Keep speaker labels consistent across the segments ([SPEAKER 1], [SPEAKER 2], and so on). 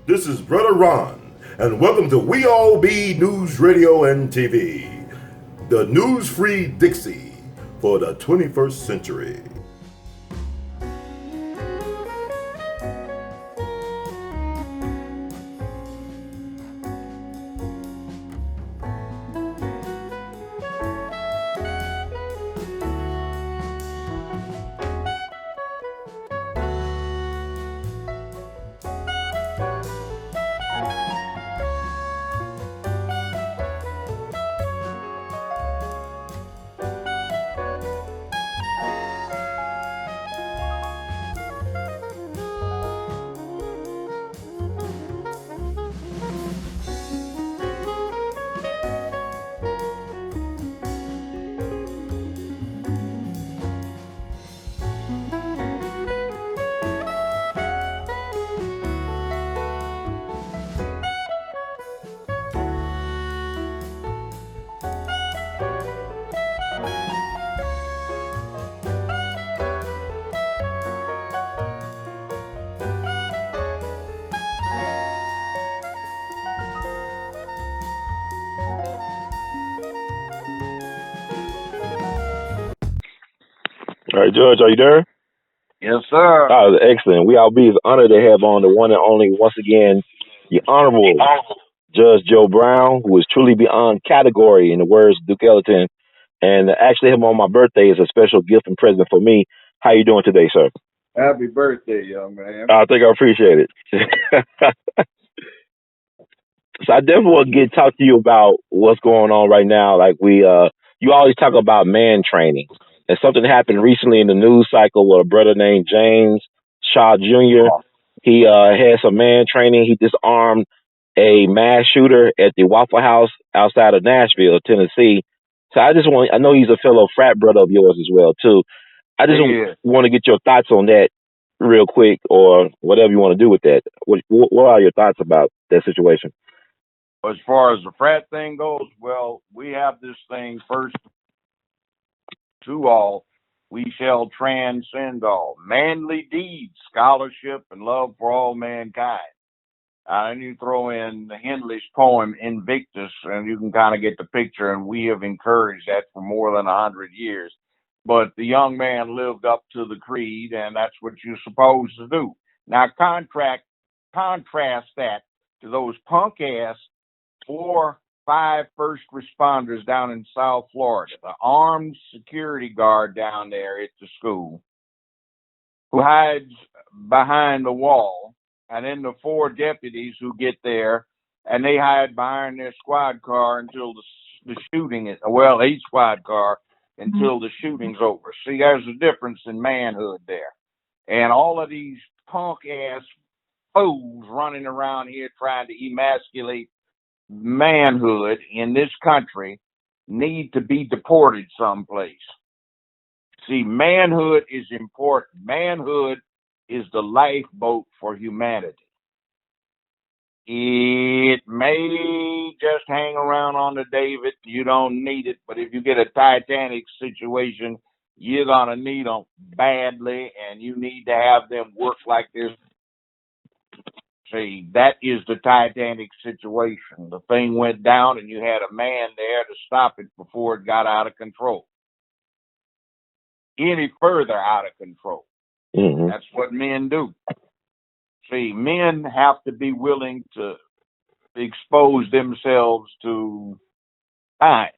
[SPEAKER 1] This is Brother Ron, and welcome to We All Be News Radio and TV, the news-free Dixie for the 21st century.
[SPEAKER 2] All right, Judge, are you there?
[SPEAKER 3] Yes, sir.
[SPEAKER 2] Oh, excellent. We all be is honored to have on the one and only, once again, the Honorable Judge Joe Brown, who is truly beyond category, in the words of Duke Ellington. And actually, him on my birthday is a special gift and present for me. How you doing today, sir?
[SPEAKER 3] Happy birthday, young man.
[SPEAKER 2] I think I appreciate it. So I definitely want to talk to you about what's going on right now. Like you always talk about man training. And something happened recently in the news cycle with a brother named James Shaw Jr. He had some man training. He disarmed a mass shooter at the Waffle House outside of Nashville, Tennessee. So I know he's a fellow frat brother of yours as well, too. I just want to get your thoughts on that real quick, or whatever you want to do with that. What are your thoughts about that situation?
[SPEAKER 3] As far as the frat thing goes, well, we have this thing first to all. We shall transcend all. Manly deeds, scholarship, and love for all mankind. And you throw in Henley's poem Invictus, and you can kind of get the picture, and we have encouraged that for more than 100 years. But the young man lived up to the creed, and that's what you're supposed to do. Now, contrast that to those punk-ass 4, 5 first responders down in South Florida, the armed security guard down there at the school, who hides behind the wall, and then the 4 deputies who get there, and they hide behind their squad car until the shooting is, well, a squad car, until the shooting's over. See, there's a difference in manhood there. And all of these punk-ass fools running around here trying to emasculate manhood in this country need to be deported someplace. See, manhood is important. Manhood is the lifeboat for humanity. It may just hang around on the David. You don't need it. But if you get a Titanic situation, you're going to need them badly, and you need to have them work like this. See, that is the Titanic situation. The thing went down, and you had a man there to stop it before it got out of control. Any further out of control. Mm-hmm. That's what men do. See, men have to be willing to expose themselves to time.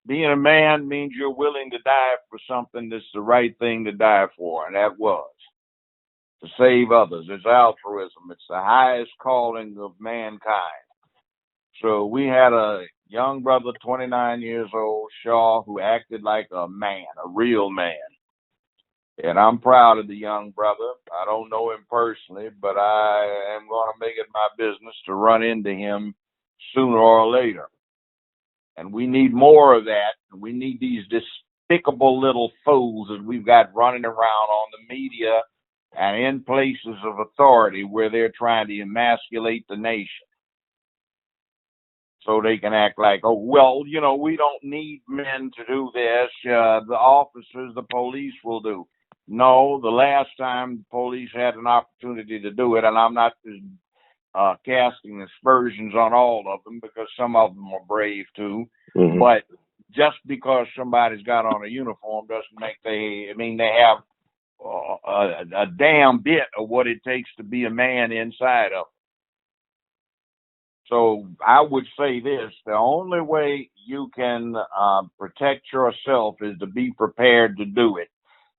[SPEAKER 3] Being a man means you're willing to die for something that's the right thing to die for, and that was to save others. It's altruism. It's the highest calling of mankind. So we had a young brother, 29 years old, Shaw, who acted like a man, a real man. And I'm proud of the young brother. I don't know him personally, but I am going to make it my business to run into him sooner or later. And we need more of that. We need these despicable little fools that we've got running around on the media and in places of authority where they're trying to emasculate the nation. so they can act like, oh, well, we don't need men to do this. The officers, the police will do. No, the last time the police had an opportunity to do it, and I'm not casting aspersions on all of them because some of them are brave too.
[SPEAKER 2] Mm-hmm.
[SPEAKER 3] But just because somebody's got on a uniform doesn't make they have a damn bit of what it takes to be a man inside of them. So I would say this: the only way you can protect yourself is to be prepared to do it.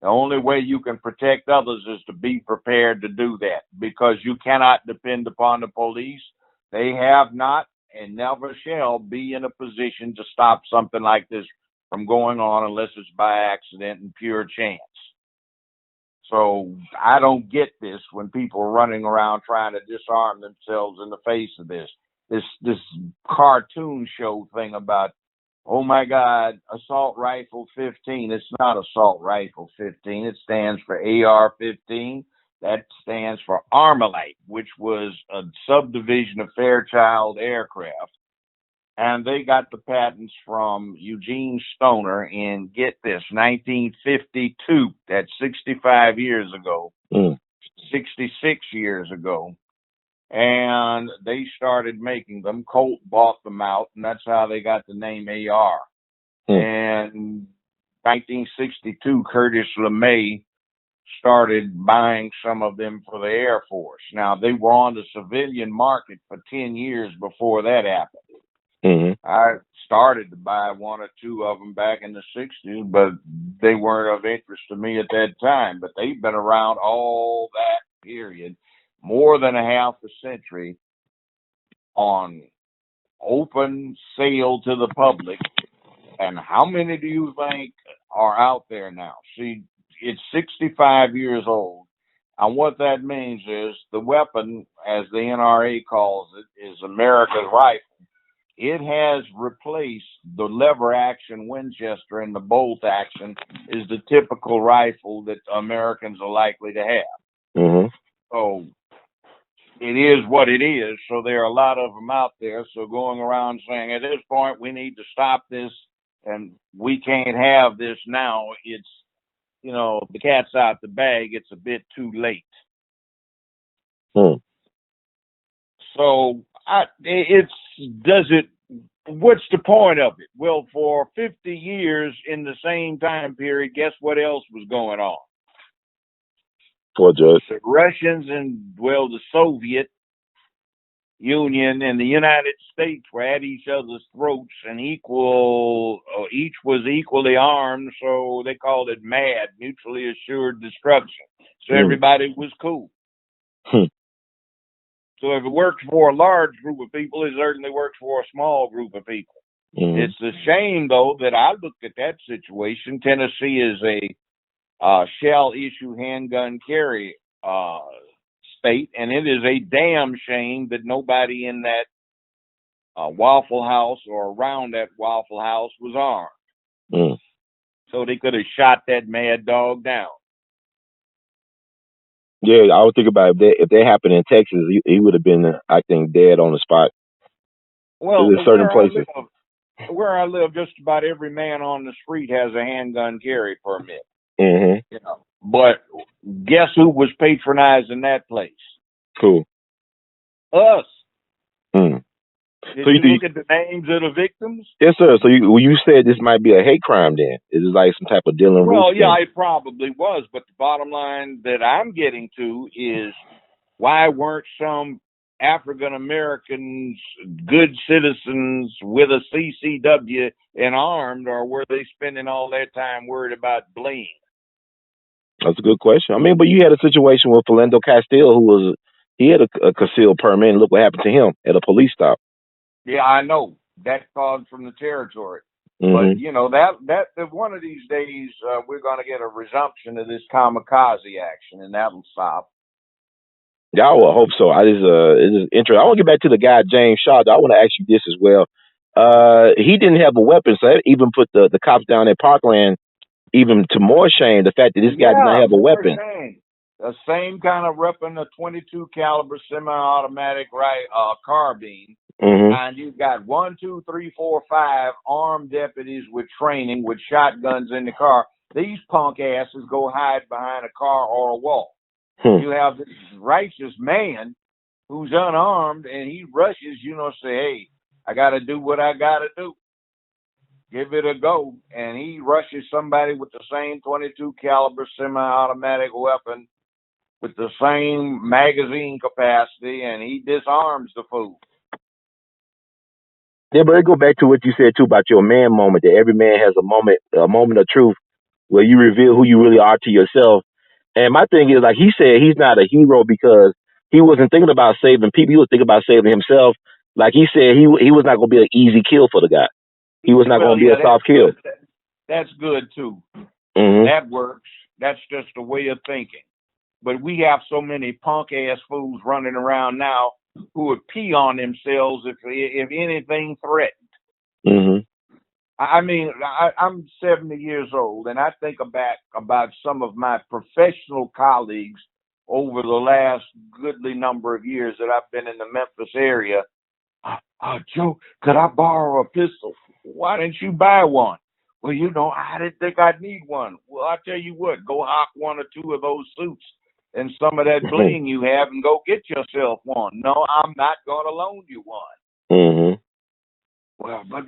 [SPEAKER 3] The only way you can protect others is to be prepared to do that, because you cannot depend upon the police. They have not and never shall be in a position to stop something like this from going on unless it's by accident and pure chance. So I don't get this when people are running around trying to disarm themselves in the face of this cartoon show thing about, oh my God, assault rifle 15. It's not assault rifle 15. It stands for AR-15. That stands for Armalite, which was a subdivision of Fairchild Aircraft. And they got the patents from Eugene Stoner in, get this, 1952. That's 65 years ago, 66 years ago. And they started making them. Colt bought them out, and that's how they got the name AR. And 1962, Curtis LeMay started buying some of them for the Air Force. Now, they were on the civilian market for 10 years before that happened.
[SPEAKER 2] Mm-hmm.
[SPEAKER 3] I started to buy one or two of them back in the 60s, but they weren't of interest to me at that time. But they've been around all that period, more than a half a century, on open sale to the public. And how many do you think are out there now? See, it's 65 years old. And what that means is the weapon, as the NRA calls it, is America's rifle. It has replaced the lever action Winchester, and the bolt action is the typical rifle that Americans are likely to have.
[SPEAKER 2] Mm-hmm.
[SPEAKER 3] So it is what it is. So there are a lot of them out there. So going around saying at this point we need to stop this and we can't have this now, it's, the cat's out the bag. It's a bit too late. So what's the point of it? Well, for 50 years in the same time period, guess what else was going on?
[SPEAKER 2] What, Judge?
[SPEAKER 3] The Russians and, the Soviet Union and the United States were at each other's throats and each was equally armed, so they called it MAD, mutually assured destruction. So everybody was cool. So if it works for a large group of people, it certainly works for a small group of people. It's a shame, though, that I looked at that situation. Tennessee is a shall-issue handgun carry state, and it is a damn shame that nobody in that Waffle House or around that Waffle House was armed. So they could have shot that mad dog down.
[SPEAKER 2] Yeah, I would think about if that happened in Texas, he would have been, I think, dead on the spot.
[SPEAKER 3] Well,
[SPEAKER 2] there's certain places.
[SPEAKER 3] Where I live, just about every man on the street has a handgun carry permit.
[SPEAKER 2] Mm-hmm.
[SPEAKER 3] But guess who was patronizing that place?
[SPEAKER 2] Cool.
[SPEAKER 3] Us.
[SPEAKER 2] Did
[SPEAKER 3] you look at the names of the victims?
[SPEAKER 2] Yes, sir. So you said this might be a hate crime then. Is it like some type of Dylan Roof?
[SPEAKER 3] Well, yeah, it probably was. But the bottom line that I'm getting to is, why weren't some African Americans good citizens with a CCW and armed, or were they spending all their time worried about bling?
[SPEAKER 2] That's a good question. I mean, but you had a situation with Philando Castile, he had a concealed permit, and look what happened to him at a police stop.
[SPEAKER 3] Yeah, I know. That caused from the territory. But, that one of these days, we're going to get a resumption of this kamikaze action, and that'll stop.
[SPEAKER 2] Yeah, I will hope so. It's just interesting. I want to get back to the guy, James Shaw. I want to ask you this as well. He didn't have a weapon, so that even put the cops down at Parkland even to more shame, the fact that this guy did not have a weapon.
[SPEAKER 3] Shame. The same kind of weapon, a .22 caliber semi-automatic carbine. And you've got 1, 2, 3, 4, 5 armed deputies with training with shotguns in the car. These punk asses go hide behind a car or a wall. You have this righteous man who's unarmed and he rushes, say, hey, I got to do what I got to do. Give it a go. And he rushes somebody with the same 22 caliber semi-automatic weapon with the same magazine capacity, and he disarms the fool.
[SPEAKER 2] Yeah, but it go back to what you said too about your man moment. That every man has a moment of truth where you reveal who you really are to yourself. And my thing is, like he said, he's not a hero because he wasn't thinking about saving people. He was thinking about saving himself. Like he said, he was not going to be an easy kill for the guy. He was not going to be a soft kill.
[SPEAKER 3] That's good too. That works. That's just a way of thinking. But we have so many punk ass fools running around now who would pee on themselves if anything threatened. I mean, I'm 70 years old, and I think about some of my professional colleagues over the last goodly number of years that I've been in the Memphis area. Joe, could I borrow a pistol? Why didn't you buy one? Well, I didn't think I'd need one. Well, I tell you what, go hawk 1 or 2 of those suits and some of that bling you have and go get yourself one. No, I'm not going to loan you one. Well, but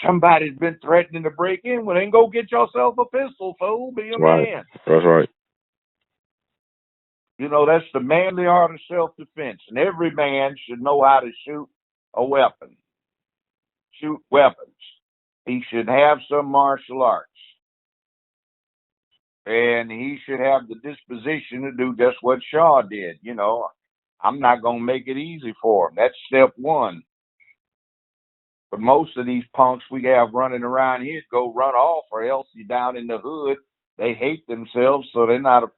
[SPEAKER 3] somebody's been threatening to break in. Well, then go get yourself a pistol, fool. Be a man.
[SPEAKER 2] That's right.
[SPEAKER 3] That's the manly art of self-defense. And every man should know how to shoot a weapon. Shoot weapons. He should have some martial arts. And he should have the disposition to do just what Shaw did. I'm not going to make it easy for him. That's step 1. But most of these punks we have running around here go run off, or else you down in the hood. They hate themselves, so they're not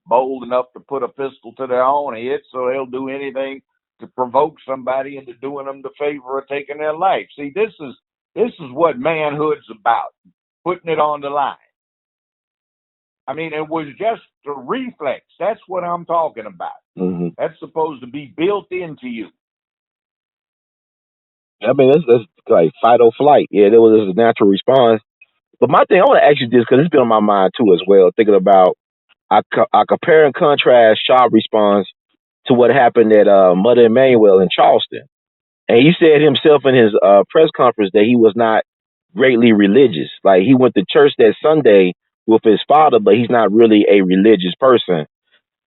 [SPEAKER 3] bold enough to put a pistol to their own head, so they'll do anything to provoke somebody into doing them the favor of taking their life. See, this is what manhood's about, putting it on the line. I mean, it was just a reflex. That's what I'm talking about. That's supposed to be built into you.
[SPEAKER 2] I mean, that's like fight or flight. Yeah, there was a natural response. But my thing, I want to ask you this because it's been on my mind too as well. Thinking about, I compare and contrast Shaw's response to what happened at Mother Emanuel in Charleston, and he said himself in his press conference that he was not greatly religious. Like he went to church that Sunday with his father, but he's not really a religious person.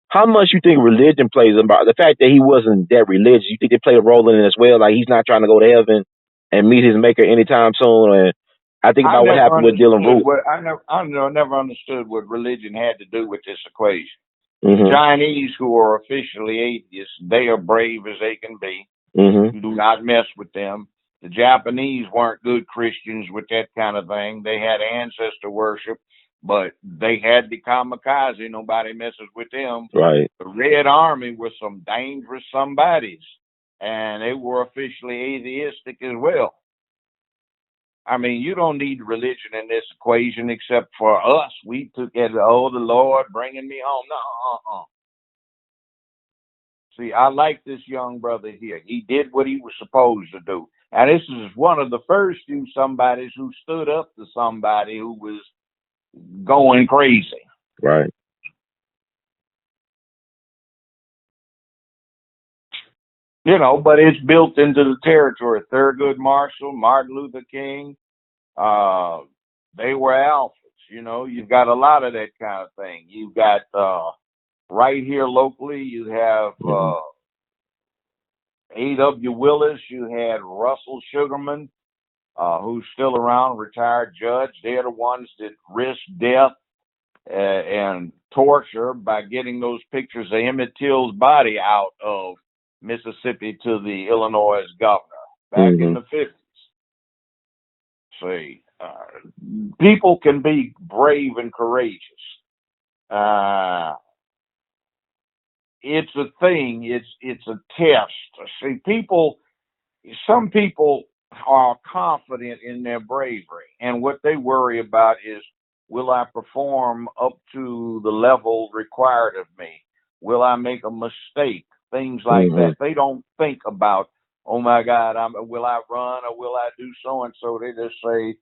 [SPEAKER 2] How much you think religion plays about the fact that he wasn't that religious? You think they play a role in it as well? Like he's not trying to go to heaven and meet his maker anytime soon. And I think about what happened with Dylan Root.
[SPEAKER 3] I never understood what religion had to do with this equation. The Chinese, who are officially atheists, they are brave as they can be. You do not mess with them. The Japanese weren't good Christians with that kind of thing. They had ancestor worship, but they had the kamikaze. Nobody messes with them.
[SPEAKER 2] Right.
[SPEAKER 3] The Red Army were some dangerous somebodies, and they were officially atheistic as well. I mean, you don't need religion in this equation except for us. We took it, the Lord bringing me home. No, See, I like this young brother here. He did what he was supposed to do. And this is one of the first few somebodies who stood up to somebody who was going crazy.
[SPEAKER 2] Right.
[SPEAKER 3] But it's built into the territory. Thurgood Marshall, Martin Luther King, they were alphas. You've got a lot of that kind of thing. You've got right here locally, you have A.W. Willis, you had Russell Sugarman, who's still around, retired judge. They're the ones that risked death and torture by getting those pictures of Emmett Till's body out of Mississippi to the Illinois governor back in the 50s. See, people can be brave and courageous. It's a thing. It's a test. See, some people are confident in their bravery, and what they worry about is, will I perform up to the level required of me? Will I make a mistake? Things like that. They don't think about oh my God, will I run or will I do so and so? They just say,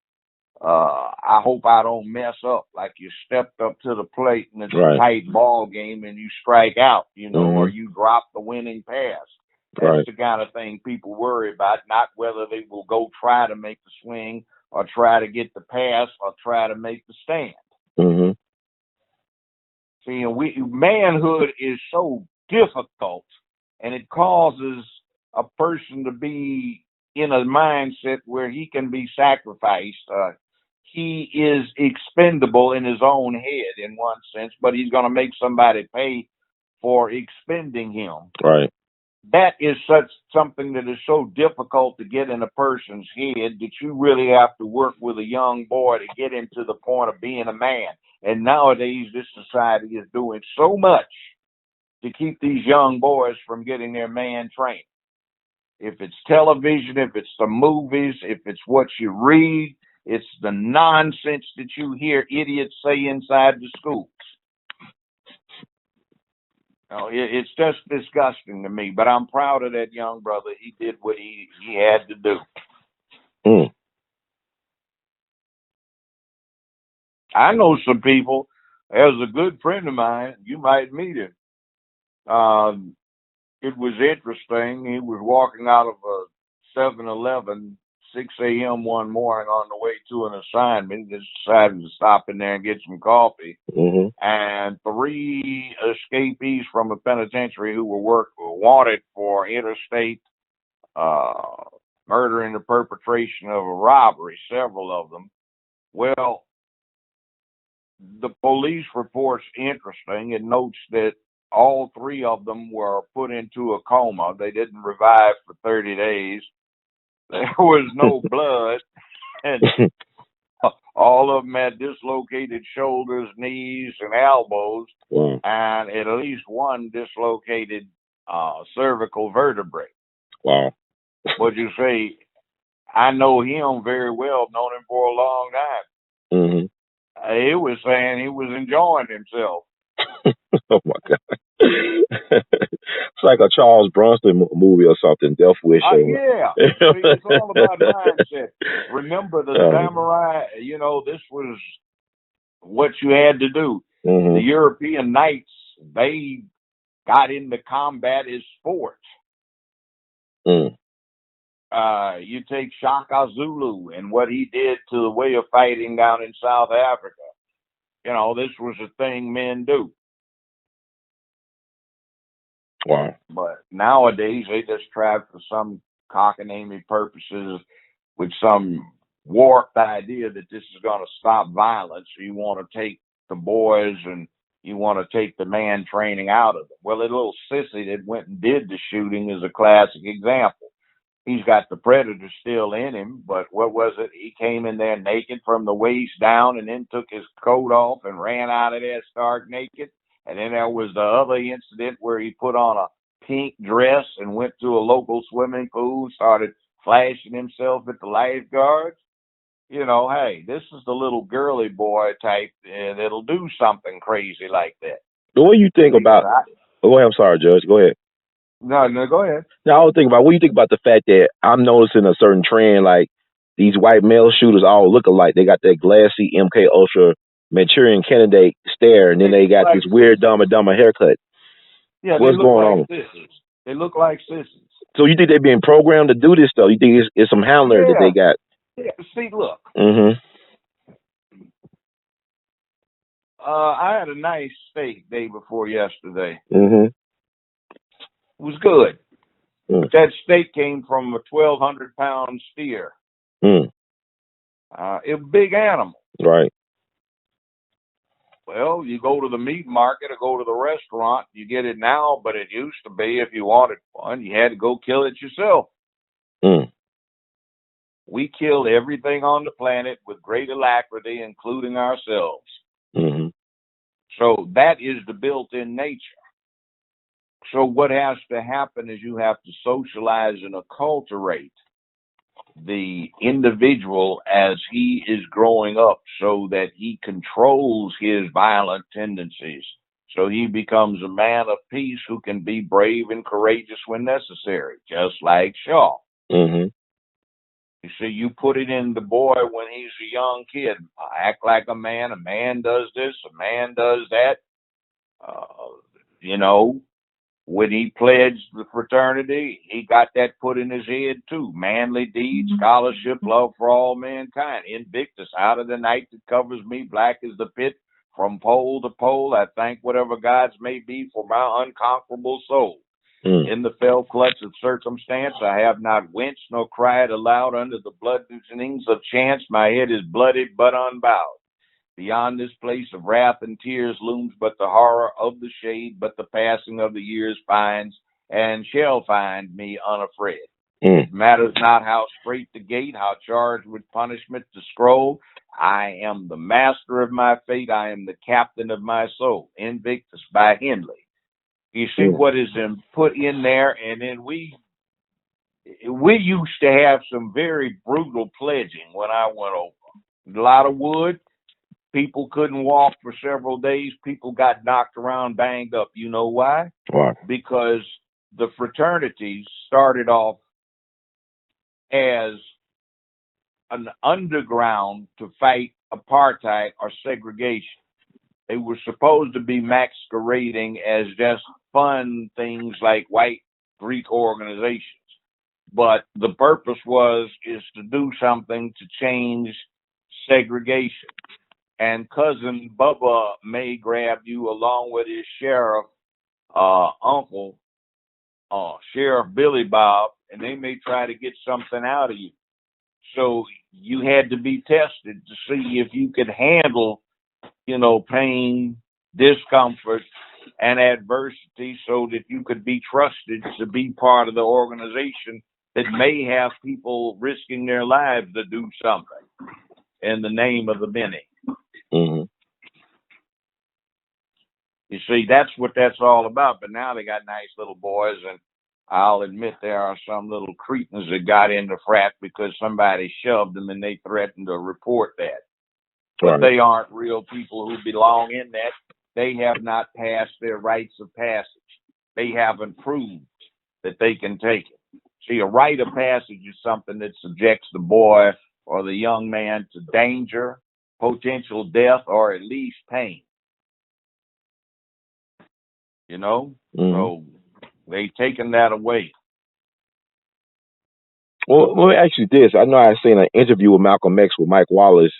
[SPEAKER 3] I hope I don't mess up. Like you stepped up to the plate and it's a
[SPEAKER 2] Right.
[SPEAKER 3] tight ball game and you strike out, or
[SPEAKER 2] Mm-hmm.
[SPEAKER 3] you drop the winning pass. That's
[SPEAKER 2] Right.
[SPEAKER 3] the kind of thing people worry about, not whether they will go try to make the swing or try to get the pass or try to make the stand.
[SPEAKER 2] Mm-hmm.
[SPEAKER 3] See, manhood is so difficult, and it causes a person to be in a mindset where he can be sacrificed. He is expendable in his own head, in one sense, but he's going to make somebody pay for expending him.
[SPEAKER 2] Right.
[SPEAKER 3] That is something that is so difficult to get in a person's head that you really have to work with a young boy to get him to the point of being a man. And nowadays, this society is doing so much to keep these young boys from getting their man training. If it's television, if it's the movies, if it's what you read, it's the nonsense that you hear idiots say inside the schools. It's just disgusting to me, but I'm proud of that young brother. He did what he had to do.
[SPEAKER 2] Mm.
[SPEAKER 3] I know some people. There's a good friend of mine. You might meet him. It was interesting. He was walking out of a 7-Eleven, 6 a.m. one morning on the way to an assignment. He just decided to stop in there and get some coffee.
[SPEAKER 2] Mm-hmm.
[SPEAKER 3] And 3 escapees from a penitentiary who were wanted for interstate murder and the perpetration of a robbery, several of them. Well, the police report's interesting. It notes that all 3 of them were put into a coma. They didn't revive for 30 days. There was no blood, and all of them had dislocated shoulders, knees, and elbows, and at least one dislocated cervical vertebrae.
[SPEAKER 2] Wow.
[SPEAKER 3] What'd you say? I know him very well, known him for a long time.
[SPEAKER 2] Mm-hmm.
[SPEAKER 3] He was saying he was enjoying himself.
[SPEAKER 2] Oh my God. It's like a Charles Bronson movie or something, Death Wish.
[SPEAKER 3] Yeah. See, it's all about mindset. Remember the samurai, this was what you had to do.
[SPEAKER 2] Mm-hmm.
[SPEAKER 3] The European knights, they got into combat as sports.
[SPEAKER 2] Mm.
[SPEAKER 3] You take Shaka Zulu and what he did to the way of fighting down in South Africa. This was a thing men do.
[SPEAKER 2] Wow.
[SPEAKER 3] But nowadays, they just try for some cockamamie purposes with some warped idea that this is going to stop violence. So you want to take the boys and you want to take the man training out of them. Well, the little sissy that went and did the shooting is a classic example. He's got the predator still in him, but what was it? He came in there naked from the waist down and then took his coat off and ran out of there stark naked. And then there was the other incident where he put on a pink dress and went to a local swimming pool, started flashing himself at the lifeguards. Hey, this is the little girly boy type that'll do something crazy like that.
[SPEAKER 2] What do you think about? Oh, I'm sorry, Judge. Go ahead.
[SPEAKER 3] No, go ahead.
[SPEAKER 2] Now, I was thinking about, what do you think about the fact that I'm noticing a certain trend, like these white male shooters all look alike. They got that glassy MK Ultra Manchurian Candidate stare, and then they got this weird Dumb and Dumber haircut.
[SPEAKER 3] Yeah,
[SPEAKER 2] what's going on?
[SPEAKER 3] Sissies. They look like sissies.
[SPEAKER 2] So you think they're being programmed to do this, though? You think it's some handler that they got?
[SPEAKER 3] Yeah, see, look.
[SPEAKER 2] Mm-hmm.
[SPEAKER 3] I had a nice steak day before yesterday.
[SPEAKER 2] Mm-hmm.
[SPEAKER 3] It was good.
[SPEAKER 2] Mm.
[SPEAKER 3] That steak came from a 1,200-pound steer.
[SPEAKER 2] Mm.
[SPEAKER 3] It was a big animal.
[SPEAKER 2] Right.
[SPEAKER 3] Well, you go to the meat market or go to the restaurant, you get it now, but it used to be if you wanted one, you had to go kill it yourself.
[SPEAKER 2] Mm.
[SPEAKER 3] We kill everything on the planet with great alacrity, including ourselves.
[SPEAKER 2] Mm-hmm.
[SPEAKER 3] So that is the built-in nature. So what has to happen is you have to socialize and acculturate the individual as he is growing up so that he controls his violent tendencies So he becomes a man of peace who can be brave and courageous when necessary, just like Shaw.
[SPEAKER 2] Mm-hmm.
[SPEAKER 3] You see, you put it in the boy when he's a young kid. Act like a man does this, a man does that. You know, when he pledged the fraternity, he got that put in his head too. Manly deeds, scholarship, love for all mankind. Invictus, out of the night that covers me, black as the pit, from pole to pole, I thank whatever gods may be for my unconquerable soul. In the fell clutch of circumstance, I have not winced nor cried aloud under the blood loosenings of chance. My head is bloodied but unbowed. Beyond this place of wrath and tears looms but the horror of the shade, but the passing of the years finds and shall find me unafraid. It matters not how straight the gate, how charged with punishment the scroll. I am the master of my fate. I am the captain of my soul. Invictus by Henley. You see what is put in there, and then we used to have some very brutal pledging when I went over. A lot of wood. People couldn't walk for several days. People got knocked around, banged up. You know why?
[SPEAKER 2] Why?
[SPEAKER 3] Because the fraternities started off as an underground to fight apartheid or segregation. They were supposed to be masquerading as just fun things like white Greek organizations. But the purpose is to do something to change segregation. And cousin Bubba may grab you along with his sheriff uncle, Sheriff Billy Bob, and they may try to get something out of you. So you had to be tested to see if you could handle, pain, discomfort, and adversity so that you could be trusted to be part of the organization that may have people risking their lives to do something in the name of the many.
[SPEAKER 2] Mm-hmm.
[SPEAKER 3] You see, that's what that's all about. But now they got nice little boys, and I'll admit there are some little cretins that got into frat because somebody shoved them and they threatened to report that. But they aren't real people who belong in that. They have not passed their rites of passage. They haven't proved that they can take it. See, a rite of passage is something that subjects the boy or the young man to danger, potential death, or at least pain. So they've taken that away.
[SPEAKER 2] Well, let me ask you this. I know I seen an interview with Malcolm X with Mike Wallace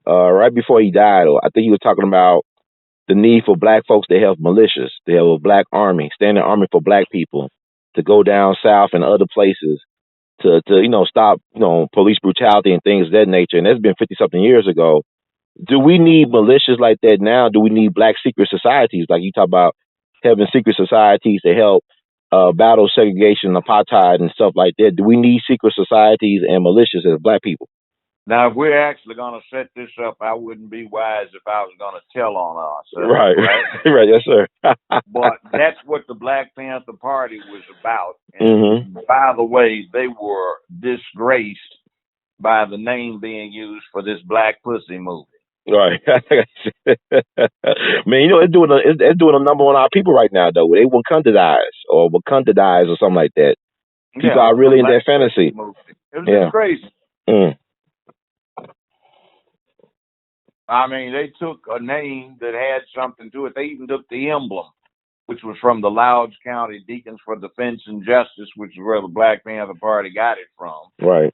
[SPEAKER 2] right before he died. I think he was talking about the need for black folks to have militias, to have a black army, standing army for black people, to go down south and other places to stop, police brutality and things of that nature. And that's been 50-something years ago. Do we need militias like that now? Do we need black secret societies? Like you talk about having secret societies to help battle segregation, apartheid, and stuff like that. Do we need secret societies and militias as black people?
[SPEAKER 3] Now, if we're actually going to set this up, I wouldn't be wise if I was going to tell on ourselves.
[SPEAKER 2] Right? Right, yes, sir.
[SPEAKER 3] But that's what the Black Panther Party was about. And by the way, they were disgraced by the name being used for this Black Pussy movie.
[SPEAKER 2] Right. Man, it's doing a number on our people right now, though. They Wakandize or something like that. People are really in that fantasy.
[SPEAKER 3] It was just crazy. I mean, they took a name that had something to it. They even took the emblem, which was from the Louds County Deacons for Defense and Justice, which is where the Black Panther Party got it from.
[SPEAKER 2] Right.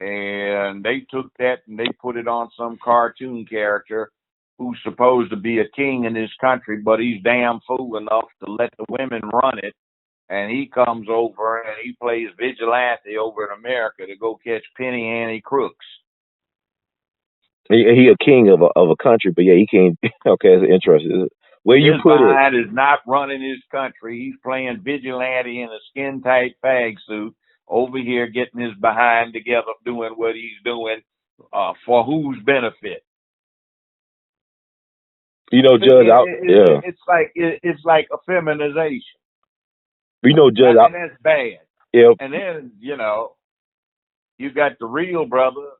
[SPEAKER 3] And they took that and they put it on some cartoon character who's supposed to be a king in this country, but he's damn fool enough to let the women run it. And he comes over and he plays vigilante over in America to go catch penny ante crooks.
[SPEAKER 2] He a king of a country, but yeah, he can't. Okay, it's interesting. Where you
[SPEAKER 3] his
[SPEAKER 2] put
[SPEAKER 3] behind is not running his country. He's playing vigilante in a skin tight fag suit over here, getting his behind together, doing what he's doing for whose benefit?
[SPEAKER 2] Judge.
[SPEAKER 3] It's like a feminization.
[SPEAKER 2] Judge.
[SPEAKER 3] And that's bad.
[SPEAKER 2] Yep.
[SPEAKER 3] And then you got the real brother.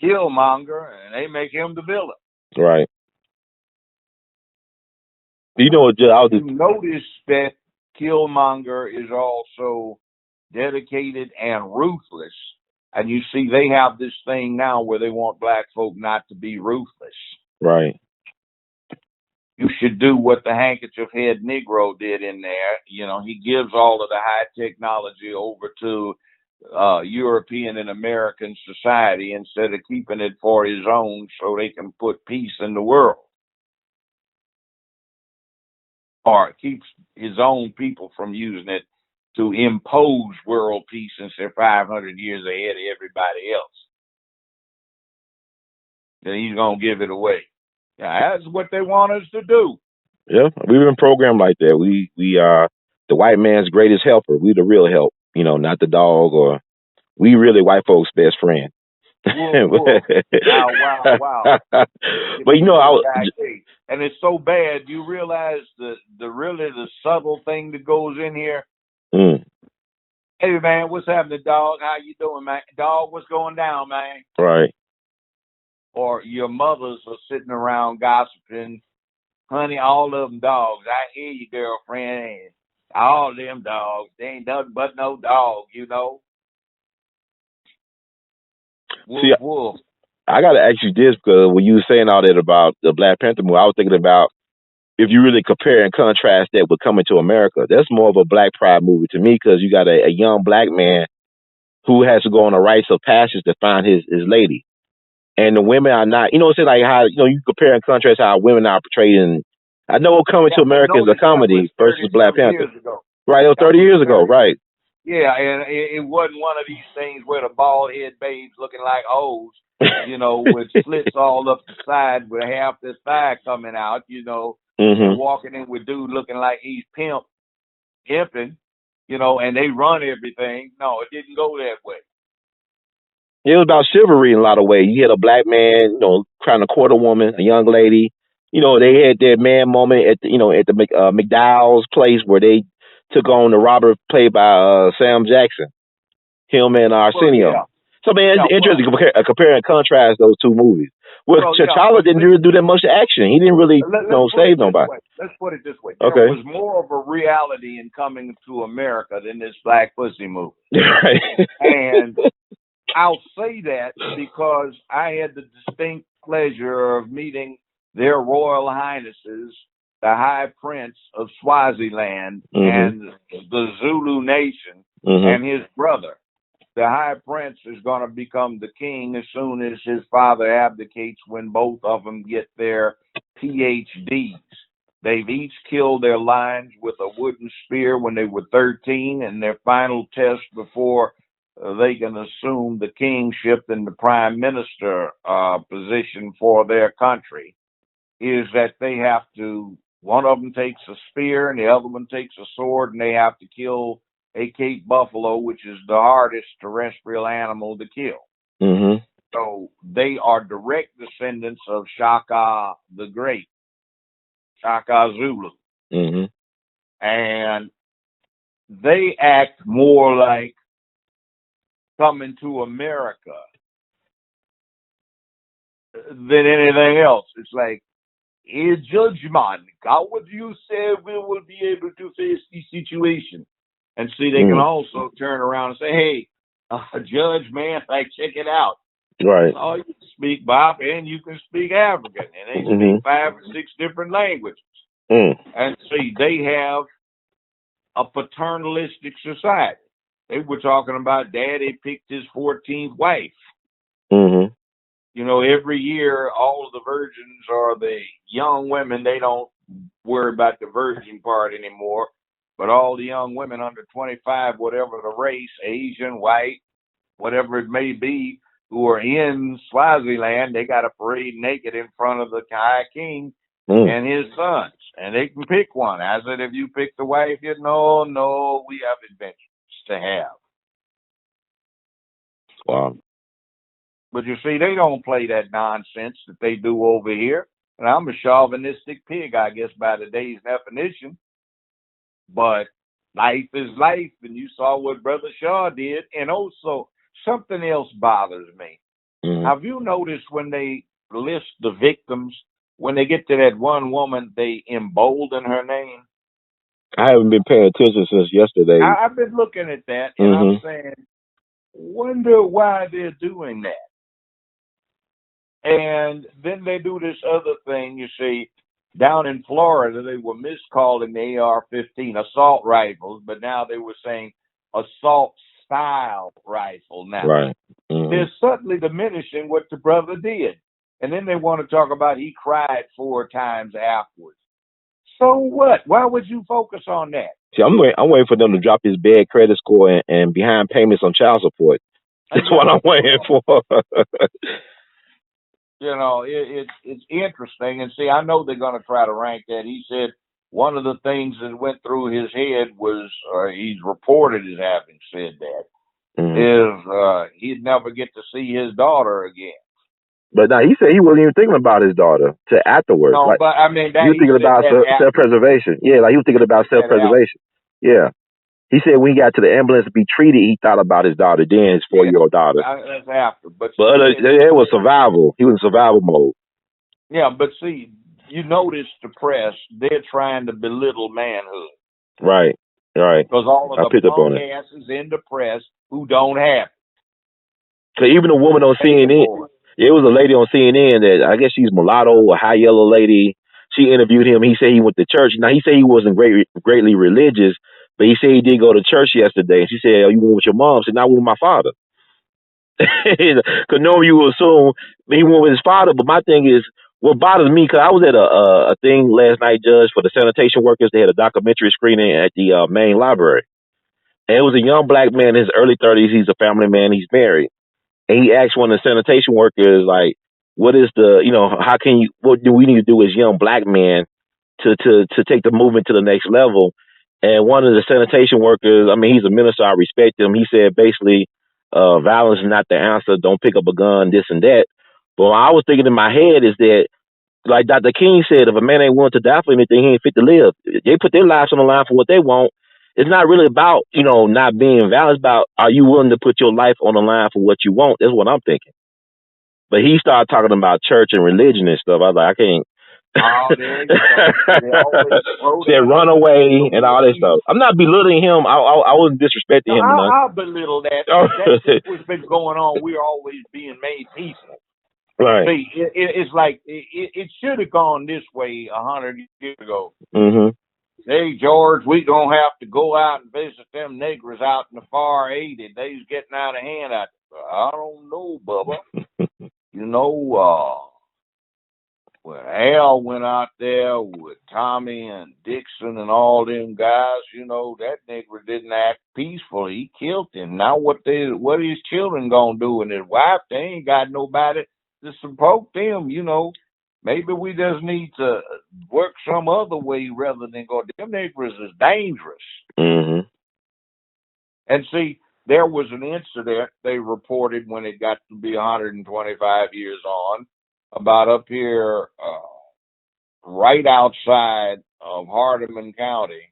[SPEAKER 3] Killmonger, and they make him the villain.
[SPEAKER 2] Right. You know what? I was
[SPEAKER 3] You notice that Killmonger is also dedicated and ruthless. And you see, they have this thing now where they want black folk not to be ruthless.
[SPEAKER 2] right.
[SPEAKER 3] You should do what the handkerchief head Negro did in there. You know, he gives all of the high technology over to European and American society instead of keeping it for his own so they can put peace in the world. Or keeps his own people from using it to impose world peace since they're 500 years ahead of everybody else. Then he's going to give it away. Yeah, that's what they want us to do.
[SPEAKER 2] Yeah, we've been programmed like that. We are the white man's greatest helper. We the real help, you know, not the dog, or we really white folks' best friend.
[SPEAKER 3] Woof, woof. Wow, wow, wow.
[SPEAKER 2] But you know,
[SPEAKER 3] and it's so bad. You realize the subtle thing that goes in here. Hey man, what's happening, dog? How you doing, man? Dog, what's going down, man?
[SPEAKER 2] Right.
[SPEAKER 3] Or your mothers are sitting around gossiping. Honey, all of them dogs. I hear you, girlfriend. All them dogs. They ain't nothing but no dog, you know. Woof,
[SPEAKER 2] see,
[SPEAKER 3] woof.
[SPEAKER 2] I got to ask you this, because when you were saying all that about the Black Panther movie, I was thinking about, if you really compare and contrast that with Coming to America, that's more of a Black pride movie to me, because you got a young Black man who has to go on a rites of passage to find his lady. And the women are not, you know, it's like how, you know, you compare and contrast how women are portrayed in, I know Coming to America is a comedy versus Black Panther. Right, it was 30 years ago, right.
[SPEAKER 3] Yeah, and it wasn't one of these things where the bald head babes looking like O's, you know, with slits all up the side with half the thigh coming out, you know, and walking in with dude looking like he's pimping, you know, and they run everything. No, it didn't go that way.
[SPEAKER 2] It was about chivalry in a lot of ways. You had a Black man, you know, trying to court a woman, a young lady. You know, they had their man moment at the, you know, at the McDowell's place where they took on the robber played by Sam Jackson, him and Arsenio.
[SPEAKER 3] Yeah.
[SPEAKER 2] So, man, it's interesting to compare and contrast those two movies. Well, T'Challa didn't really do that much action. He didn't really, save nobody.
[SPEAKER 3] Let's put it this way. There was more of a reality in Coming to America than this Black Pussy movie. And I'll say that because I had the distinct pleasure of meeting their Royal Highnesses, the High Prince of Swaziland and the Zulu Nation and his brother. The High Prince is going to become the king as soon as his father abdicates, when both of them get their PhDs. They've each killed their lions with a wooden spear when they were 13, and their final test before they can assume the kingship and the prime minister position for their country is that they have to, one of them takes a spear and the other one takes a sword, and they have to kill a Cape buffalo, which is the hardest terrestrial animal to kill. So they are direct descendants of Shaka the Great, Shaka Zulu. And they act more like Coming to America than anything else. It's like, a judgment. How would you say we will be able to face the situation? And see, they can also turn around and say, hey, judge, man, like, check it out.
[SPEAKER 2] Right.
[SPEAKER 3] Oh, you can speak Bob and you can speak African. And they speak 5 or 6 different languages. And see, they have a paternalistic society. They were talking about Daddy picked his 14th wife. You know, every year, all of the virgins or the young women, they don't worry about the virgin part anymore. But all the young women under 25, whatever the race, Asian, white, whatever it may be, who are in Swaziland, they got to parade naked in front of the High King and his sons. And they can pick one. I said, if you pick the wife, you know, no, we have adventures to have.
[SPEAKER 2] Wow.
[SPEAKER 3] But you see, they don't play that nonsense that they do over here. And I'm a chauvinistic pig, I guess, by today's definition. But life is life, and you saw what Brother Shaw did. And also, something else bothers me. Have you noticed when they list the victims, when they get to that one woman, they embolden her name.
[SPEAKER 2] I haven't been paying attention since yesterday.
[SPEAKER 3] I've been looking at that, and I'm
[SPEAKER 2] Mm-hmm.
[SPEAKER 3] saying, wonder why they're doing that. And then they do this other thing, you see, down in Florida, they were miscalling the AR-15 assault rifles, but now they were saying assault style rifle now.
[SPEAKER 2] Right. Mm-hmm.
[SPEAKER 3] They're suddenly diminishing what the brother did. And then they want to talk about he cried 4 times afterwards. So what? Why would you focus on that?
[SPEAKER 2] See, I'm waiting for them to drop his bad credit score and behind payments on child support. That's what I'm waiting for.
[SPEAKER 3] You know, it's interesting. And see, I know they're going to try to rank that. He said one of the things that went through his head was, he's reported as having said that, is he'd never get to see his daughter again.
[SPEAKER 2] But now he said he wasn't even thinking about his daughter till afterwards.
[SPEAKER 3] No,
[SPEAKER 2] like,
[SPEAKER 3] but I mean,
[SPEAKER 2] he was thinking about self-preservation. Yeah, like he was thinking about self-preservation. Yeah. He said when he got to the ambulance to be treated, he thought about his daughter, then his 4-year-old daughter.
[SPEAKER 3] That's after. But
[SPEAKER 2] it was survival. He was in survival mode.
[SPEAKER 3] Yeah, but see, you notice the press, they're trying to belittle manhood.
[SPEAKER 2] Right.
[SPEAKER 3] Because all of the punk asses in the press who don't have it.
[SPEAKER 2] Because even a woman on CNN, it was a lady on CNN that I guess she's mulatto, a high yellow lady. She interviewed him. He said he went to church. Now, he said he wasn't greatly religious, but he said he did go to church yesterday. And she said, "Oh, you went with your mom?" I said, "No, I went with my father." Because normally you would assume he went with his father. But my thing is, what bothers me, because I was at a thing last night, Judge, for the sanitation workers. They had a documentary screening at the main library. And it was a young black man in his early 30s. He's a family man. He's married. And he asked one of the sanitation workers, like, what is the, what do we need to do as young black men to take the movement to the next level? And one of the sanitation workers, I mean, he's a minister, I respect him. He said basically, violence is not the answer. Don't pick up a gun, this and that. But what I was thinking in my head is that, like Dr. King said, if a man ain't willing to die for anything, he ain't fit to live. They put their lives on the line for what they want. It's not really about, not being violent. It's about, are you willing to put your life on the line for what you want? That's what I'm thinking. But he started talking about church and religion and stuff. I was like, I can't.
[SPEAKER 3] Oh, there you go.
[SPEAKER 2] Said run away and all that stuff. I'm not belittling him. I wasn't disrespecting him.
[SPEAKER 3] I'll belittle that. That's what's been going on. We're always being made people.
[SPEAKER 2] Right.
[SPEAKER 3] See, it's like it should have gone this way 100 years ago.
[SPEAKER 2] Mm-hmm.
[SPEAKER 3] Hey, George, we gonna have to go out and visit them niggers out in the far 80. They's getting out of hand. I don't know, Bubba. When A.L.L went out there with Tommy and Dixon and all them guys, that nigger didn't act peacefully. He killed him. Now what his children gonna do and his wife? They ain't got nobody to support them, Maybe we just need to work some other way rather than go. Them niggers is dangerous.
[SPEAKER 2] Mm-hmm.
[SPEAKER 3] And see, there was an incident they reported when it got to be 125 years on, about up here, right outside of Hardeman County.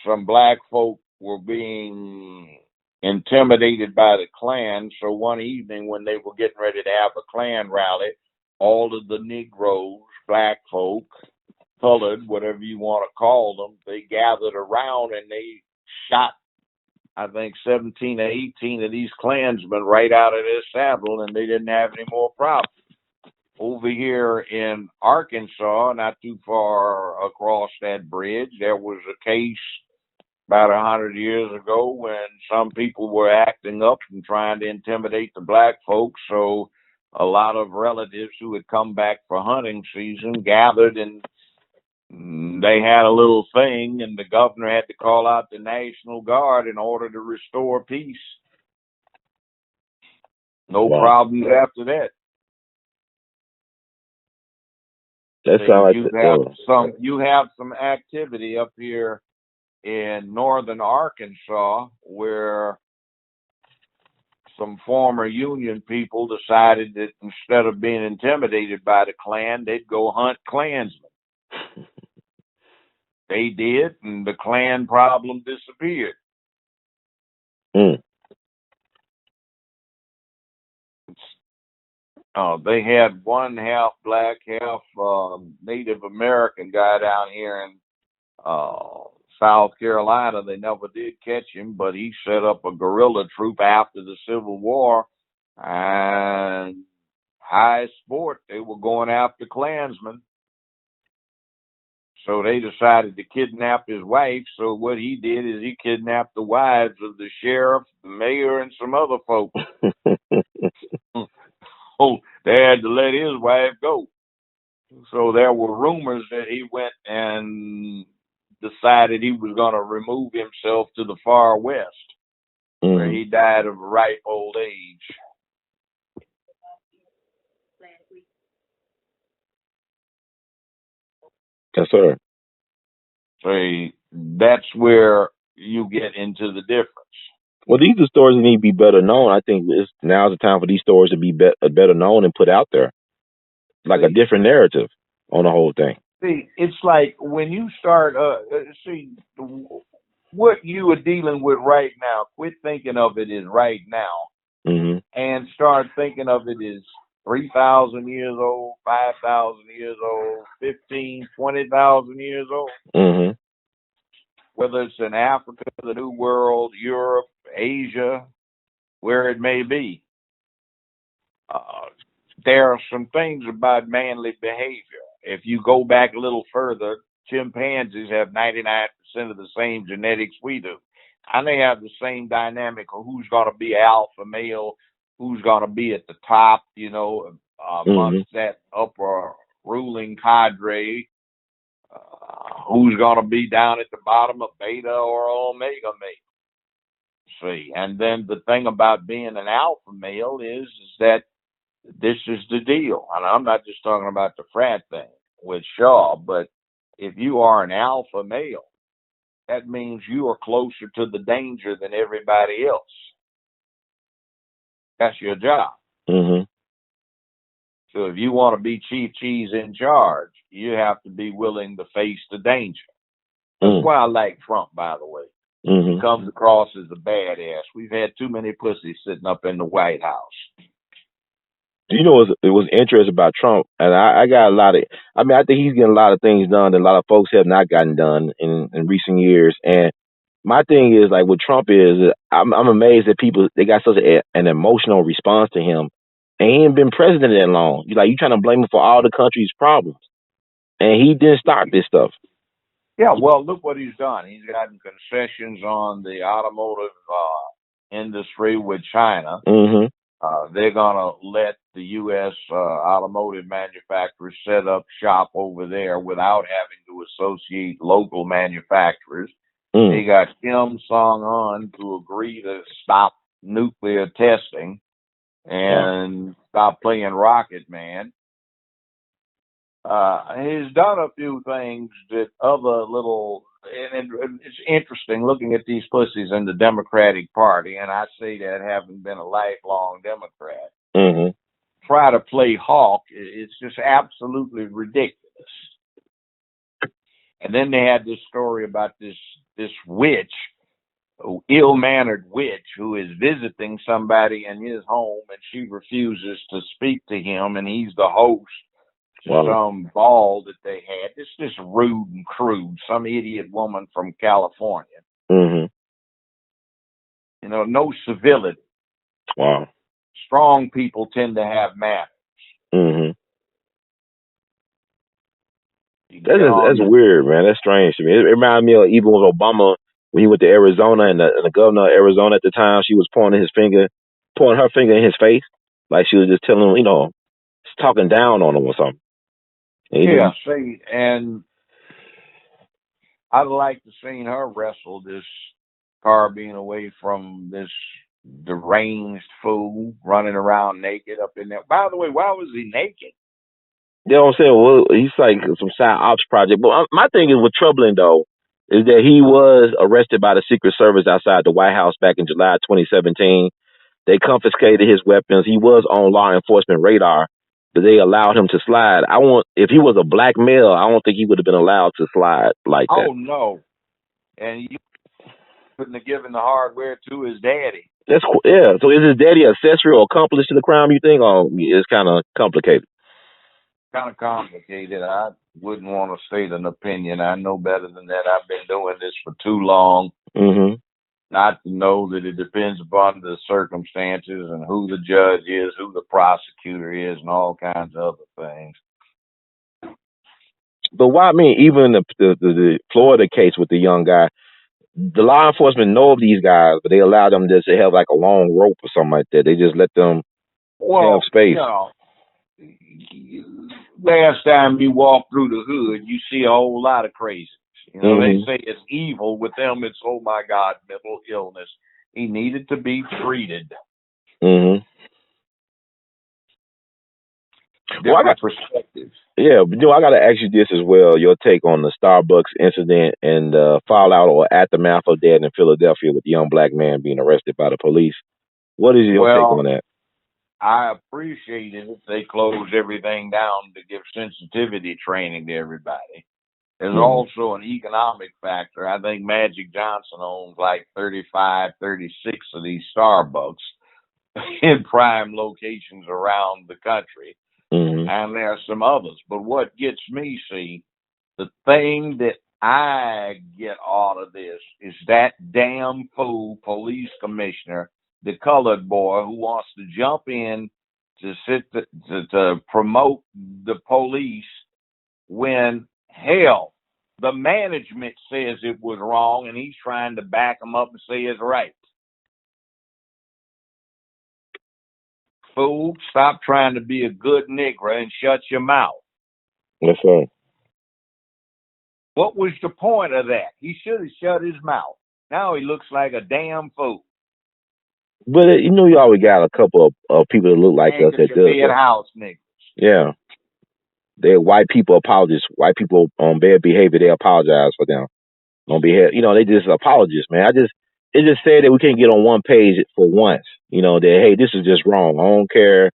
[SPEAKER 3] Some black folk were being intimidated by the Klan. So one evening when they were getting ready to have a Klan rally, all of the Negroes, black folk, colored, whatever you want to call them, they gathered around and they shot, I think, 17 or 18 of these Klansmen right out of their saddle, and they didn't have any more problems. Over here in Arkansas, not too far across that bridge, there was a case about 100 years ago when some people were acting up and trying to intimidate the black folks. So a lot of relatives who had come back for hunting season gathered, and they had a little thing, and the governor had to call out the National Guard in order to restore peace. No problems after that. You have some activity up here in northern Arkansas where some former Union people decided that instead of being intimidated by the Klan, they'd go hunt Klansmen. They did, and the Klan problem disappeared. They had one half black, half Native American guy down here in uh, South Carolina. They never did catch him, but he set up a guerrilla troop after the Civil War, and high sport, they were going after Klansmen. So they decided to kidnap his wife. So what he did is he kidnapped the wives of the sheriff, the mayor, and some other folks. Oh, they had to let his wife go. So there were rumors that he went and decided he was going to remove himself to the far west, where he died of a ripe old age.
[SPEAKER 2] Yes, sir.
[SPEAKER 3] So that's where you get into the difference.
[SPEAKER 2] Well, these are stories that need to be better known. I think now's the time for these stories to be better known and put out there, like a different narrative on the whole thing.
[SPEAKER 3] See, it's like when you start, what you are dealing with right now, quit thinking of it as right now, and start thinking of it as 3,000 years old, 5,000 years old, 15, 20,000 years old. Whether it's in Africa, the New World, Europe, Asia, where it may be. There are some things about manly behavior. If you go back a little further, chimpanzees have 99% of the same genetics we do. And they have the same dynamic of who's going to be alpha male, who's going to be at the top, amongst that upper ruling cadre, who's going to be down at the bottom, a beta or omega male. See, and then the thing about being an alpha male is that this is the deal. And I'm not just talking about the frat thing with Shaw, but if you are an alpha male, that means you are closer to the danger than everybody else. That's your job. So if you want to be Chief Cheese in charge, you have to be willing to face the danger. That's why I like Trump, by the way. He comes across as a badass. We've had too many pussies sitting up in the White House.
[SPEAKER 2] You know, it was interesting about Trump, and I got a lot of. I mean, I think he's getting a lot of things done that a lot of folks have not gotten done in recent years. And my thing is, like, with Trump is, I'm amazed that people, they got such an emotional response to him, and he ain't been president that long. You trying to blame him for all the country's problems, and he didn't start this stuff.
[SPEAKER 3] Yeah, well, look what he's done. He's gotten concessions on the automotive industry with China. They're going to let the U.S. Automotive manufacturers set up shop over there without having to associate local manufacturers. They got Kim Jong-un to agree to stop nuclear testing and stop playing Rocket Man. He's done a few things that other little, and it's interesting looking at these pussies in the Democratic Party, and I say that having been a lifelong Democrat. Try to play hawk, it's just absolutely ridiculous. And then they had this story about this witch, ill-mannered witch, who is visiting somebody in his home, and she refuses to speak to him, and he's the host. Some ball that they had. It's just rude and crude. Some idiot woman from California. No civility.
[SPEAKER 2] Wow.
[SPEAKER 3] Strong people tend to have manners.
[SPEAKER 2] That's weird, man. That's strange to me. It reminds me of even with Obama when he went to Arizona, and the governor of Arizona at the time, she was pointing her finger in his face, like she was just telling him, talking down on him or something.
[SPEAKER 3] Yeah, see, and I'd like to see her wrestle this carbine away from this deranged fool running around naked up in there. By the way, why was he naked?
[SPEAKER 2] You know what I'm saying? Well, he's like some side ops project. But my thing is, what's troubling, though, is that he was arrested by the Secret Service outside the White House back in July 2017. They confiscated his weapons. He was on law enforcement radar, but they allowed him to slide. If he was a black male, I don't think he would have been allowed to slide like that.
[SPEAKER 3] Oh, no. And you couldn't have given the hardware to his daddy.
[SPEAKER 2] That's cool. Yeah. So is his daddy accessory or accomplice to the crime? You think, or it's kind of complicated?
[SPEAKER 3] Kind of complicated. I wouldn't want to state an opinion. I know better than that. I've been doing this for too long
[SPEAKER 2] Mm-hmm.
[SPEAKER 3] not to know that it depends upon the circumstances and who the judge is, who the prosecutor is, and all kinds of other things.
[SPEAKER 2] But why? I mean, even the Florida case with the young guy, the law enforcement know of these guys, but they allow them just to have like a long rope or something like that. They just let them have
[SPEAKER 3] Well,
[SPEAKER 2] space.
[SPEAKER 3] Last time you walk through the hood, you see a whole lot of crazies. They say it's evil. With them, it's, oh my God, mental illness. He needed to be treated.
[SPEAKER 2] Mm-hmm.
[SPEAKER 3] Different perspectives.
[SPEAKER 2] Yeah, but I got to ask you this as well. Your take on the Starbucks incident and fallout or aftermath of that in Philadelphia with the young black man being arrested by the police. What is your take on that?
[SPEAKER 3] I appreciate it if they close everything down to give sensitivity training to everybody. There's also an economic factor. I think Magic Johnson owns like 35, 36 of these Starbucks in prime locations around the country. And there are some others. But what gets me, the thing that I get out of this is that damn fool police commissioner, the colored boy who wants to jump in to promote the police when, hell, the management says it was wrong and he's trying to back them up and say it's right. Fool, stop trying to be a good nigger and shut your mouth.
[SPEAKER 2] Yes, sir.
[SPEAKER 3] What was the point of that? He should have shut his mouth. Now he looks like a damn fool.
[SPEAKER 2] But you always got a couple of people that look like us that does that.
[SPEAKER 3] House niggas.
[SPEAKER 2] Yeah. They're white people apologists. White people on bad behavior, they apologize for them. On behalf, they just apologists, man. It just said that we can't get on one page for once. That hey, this is just wrong. I don't care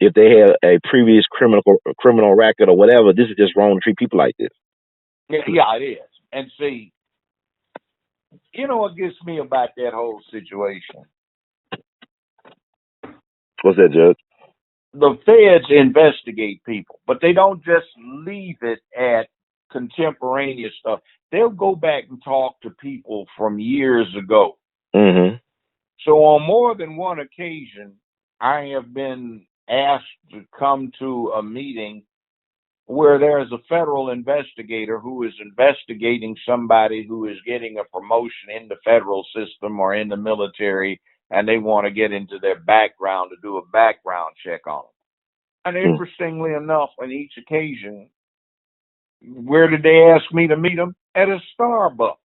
[SPEAKER 2] if they have a previous criminal record or whatever. This is just wrong to treat people like this.
[SPEAKER 3] Yeah, it is. And see, what gets me about that whole situation?
[SPEAKER 2] What's that, Judge?
[SPEAKER 3] The feds investigate people, but they don't just leave it at contemporaneous stuff. They'll go back and talk to people from years ago.
[SPEAKER 2] Mm-hmm.
[SPEAKER 3] So on more than one occasion, I have been asked to come to a meeting where there is a federal investigator who is investigating somebody who is getting a promotion in the federal system or in the military, and they want to get into their background to do a background check on them. And interestingly enough, on each occasion, where did they ask me to meet them? At a Starbucks.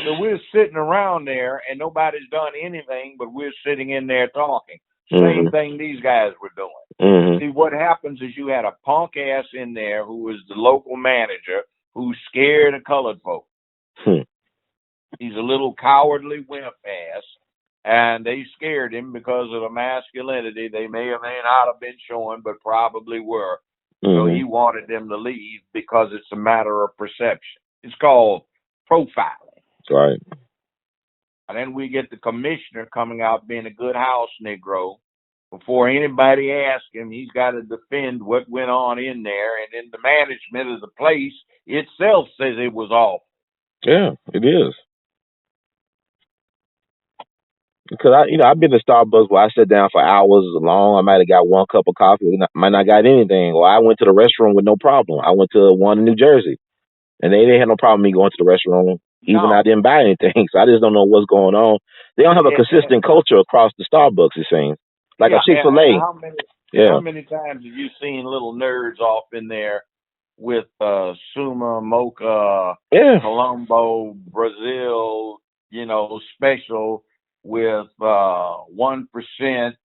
[SPEAKER 3] So we're sitting around there and nobody's done anything, but we're sitting in there talking. Same thing these guys were doing. See, what happens is you had a punk ass in there who was the local manager who's scared of colored folk. He's a little cowardly wimp ass, and they scared him because of the masculinity they may or may not have been showing, but probably were. So he wanted them to leave because it's a matter of perception. It's called profiling.
[SPEAKER 2] Right.
[SPEAKER 3] And then we get the commissioner coming out being a good house Negro. Before anybody asks him, he's got to defend what went on in there. And then the management of the place itself says it was awful.
[SPEAKER 2] Yeah, it is. Because I've been to Starbucks where I sat down for hours long. I might have got one cup of coffee, might not got anything. Or I went to the restroom with no problem. I went to one in New Jersey, and they didn't have no problem with me going to the restroom. Even I didn't buy anything, so I just don't know what's going on. They don't have a consistent culture across the Starbucks, it seems. Like a Chick-fil-A.
[SPEAKER 3] How many times have you seen little nerds off in there with Suma, Mocha, Colombo, Brazil, special with 1%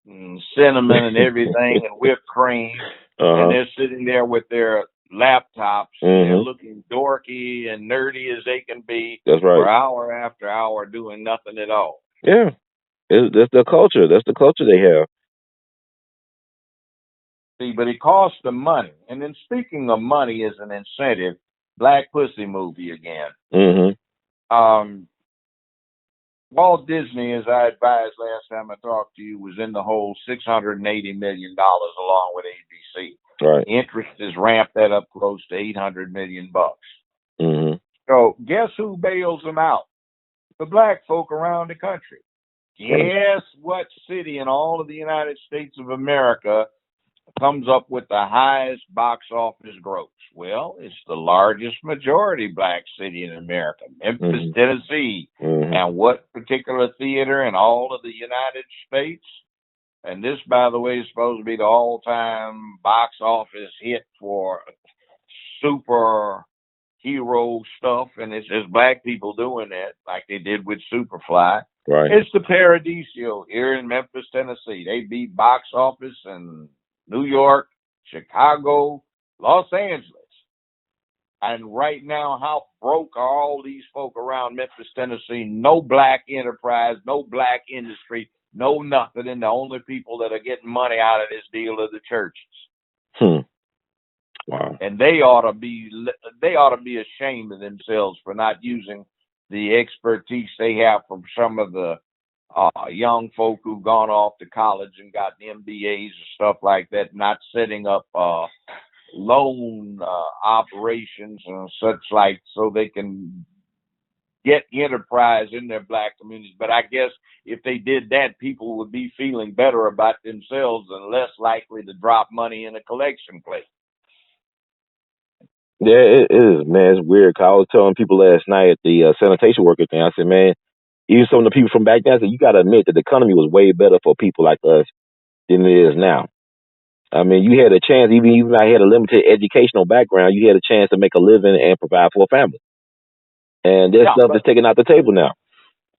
[SPEAKER 3] and cinnamon and everything and whipped cream, and they're sitting there with their laptops and they're looking dorky and nerdy as they can be.
[SPEAKER 2] That's right.
[SPEAKER 3] For hour after hour doing nothing at all.
[SPEAKER 2] Yeah, that's the culture. That's the culture they have.
[SPEAKER 3] See, but it costs them money. And then speaking of money as an incentive, Black Pussy movie again. Walt Disney, as I advised last time I talked to you, was in the hole $680 million along with ABC.
[SPEAKER 2] Right.
[SPEAKER 3] Interest has ramped that up close to $800 million bucks.
[SPEAKER 2] Mm-hmm.
[SPEAKER 3] So guess who bails them out? The black folk around the country. Guess what city in all of the United States of America comes up with the highest box office gross? Well, it's the largest majority black city in America, Memphis, Tennessee. And what particular theater in all of the United States? And this, by the way, is supposed to be the all-time box office hit for superhero stuff, and it's just black people doing that, like they did with Superfly.
[SPEAKER 2] Right.
[SPEAKER 3] It's the Paradiso here in Memphis, Tennessee. They beat box office in New York, Chicago, Los Angeles. And right now, how broke are all these folk around Memphis, Tennessee? No black enterprise, no black industry, no nothing. And the only people that are getting money out of this deal are the churches.
[SPEAKER 2] Wow.
[SPEAKER 3] And they ought to be ashamed of themselves for not using the expertise they have from some of the young folk who've gone off to college and got MBAs and stuff like that, not setting up loan operations and such like so they can get enterprise in their black communities. But I guess if they did that, people would be feeling better about themselves and less likely to drop money in a collection plate.
[SPEAKER 2] Yeah, it is, man. It's weird. 'Cause I was telling people last night at the sanitation worker thing, I said, man, even some of the people from back then, I said, you got to admit that the economy was way better for people like us than it is now. I mean, you had a chance, even if I had a limited educational background, you had a chance to make a living and provide for a family. And this stuff is taken out the table now.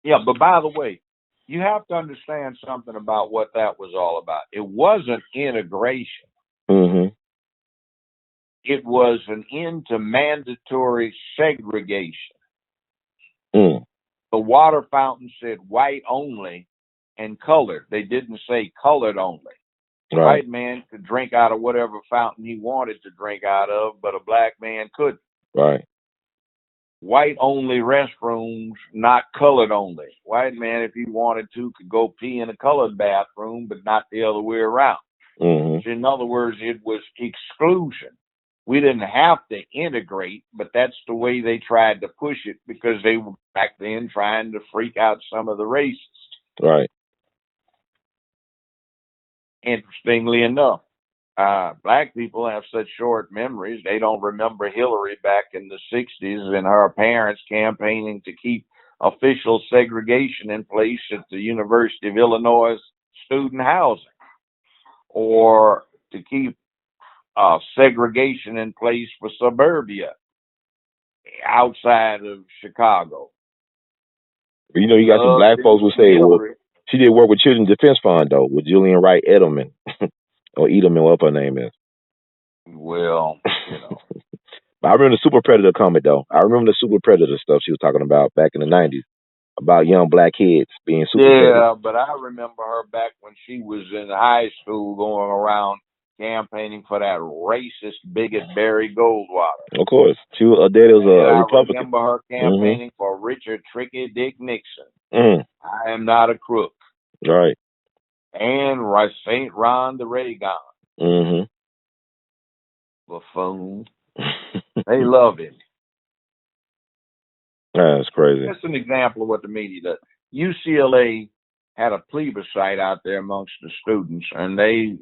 [SPEAKER 3] Yeah, but by the way, you have to understand something about what that was all about. It wasn't integration.
[SPEAKER 2] Mm-hmm.
[SPEAKER 3] It was an end to mandatory segregation.
[SPEAKER 2] Mm.
[SPEAKER 3] The water fountain said white only and colored. They didn't say colored only. A white man could drink out of whatever fountain he wanted to drink out of, but a black man couldn't.
[SPEAKER 2] Right.
[SPEAKER 3] White only restrooms, not colored only. White man, if he wanted to, could go pee in a colored bathroom, but not the other way around.
[SPEAKER 2] Mm-hmm.
[SPEAKER 3] So in other words, it was exclusion. We didn't have to integrate, but that's the way they tried to push it because they were back then trying to freak out some of the racists.
[SPEAKER 2] Right.
[SPEAKER 3] Interestingly enough, black people have such short memories. They don't remember Hillary back in the 60s and her parents campaigning to keep official segregation in place at the University of Illinois student housing, or to keep segregation in place for suburbia outside of Chicago.
[SPEAKER 2] You know, you got some black folks who say, well, she did work with Children's Defense Fund, though, with Julian Wright Edelman, or Edelman, whatever her name is.
[SPEAKER 3] Well, you know.
[SPEAKER 2] I remember the Super Predator comic, though. I remember the Super Predator stuff she was talking about back in the 90s, about young black kids being super predators.
[SPEAKER 3] Yeah, but I remember her back when she was in high school going around campaigning for that racist bigot Barry Goldwater.
[SPEAKER 2] Of course. Her dad was a Republican.
[SPEAKER 3] I remember her campaigning for Richard Tricky Dick Nixon.
[SPEAKER 2] Mm-hmm.
[SPEAKER 3] I am not a crook.
[SPEAKER 2] Right.
[SPEAKER 3] And St. Ron the Reagan.
[SPEAKER 2] Mm-hmm.
[SPEAKER 3] Buffoon. They love him.
[SPEAKER 2] That's crazy.
[SPEAKER 3] That's an example of what the media does. UCLA had a plebiscite out there amongst the students, and they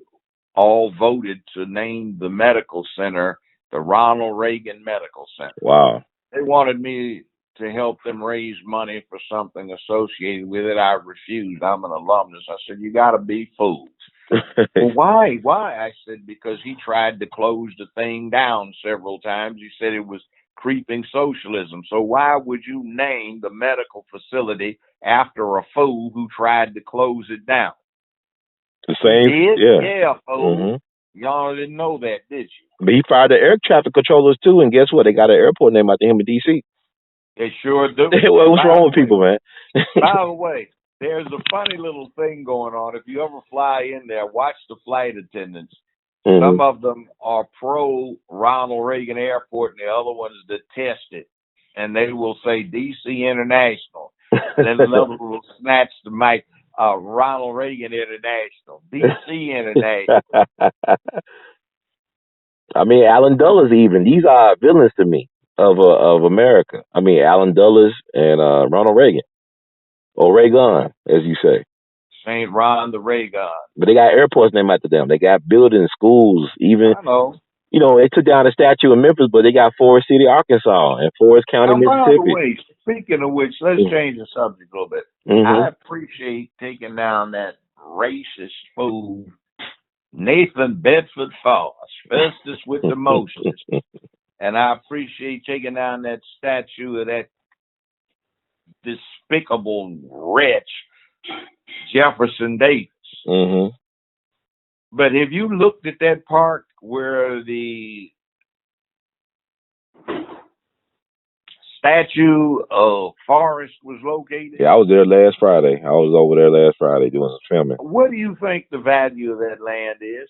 [SPEAKER 3] all voted to name the medical center the Ronald Reagan Medical Center.
[SPEAKER 2] Wow.
[SPEAKER 3] They wanted me to help them raise money for something associated with it. I refused. I'm an alumnus. I said, you got to be fools. Well, why? Why? I said, because he tried to close the thing down several times. He said it was creeping socialism. So why would you name the medical facility after a fool who tried to close it down?
[SPEAKER 2] The same?
[SPEAKER 3] Yeah, fool. Mm-hmm. Y'all didn't know that, did you?
[SPEAKER 2] But he fired the air traffic controllers, too, and guess what? They got an airport named after him in D.C.
[SPEAKER 3] They sure do.
[SPEAKER 2] Well, what's wrong with people, man?
[SPEAKER 3] By the way, there's a funny little thing going on. If you ever fly in there, watch the flight attendants. Mm-hmm. Some of them are pro Ronald Reagan Airport, and the other ones detest it. And they will say D.C. International. then another will snatch the mic. Ronald Reagan International, DC International.
[SPEAKER 2] I mean, Allen Dulles even. These are villains to me of America. I mean, Allen Dulles and Ronald Reagan. Or Reagan, as you say.
[SPEAKER 3] St. Ron the Reagan.
[SPEAKER 2] But they got airports named after them. They got buildings, schools, even.
[SPEAKER 3] I know.
[SPEAKER 2] You know, they took down a statue in Memphis, but they got Forest City, Arkansas, and Forest County,
[SPEAKER 3] And by the
[SPEAKER 2] Mississippi.
[SPEAKER 3] way, speaking of which, let's change the subject a little bit. I appreciate taking down that racist fool, Nathan Bedford Forrest, Festus with the Moses. And I appreciate taking down that statue of that despicable wretch, Jefferson Davis. But have you looked at that park where the statue of Forrest was located?
[SPEAKER 2] Yeah, I was there last Friday. I was over there last Friday doing some filming.
[SPEAKER 3] What do you think the value of that land is?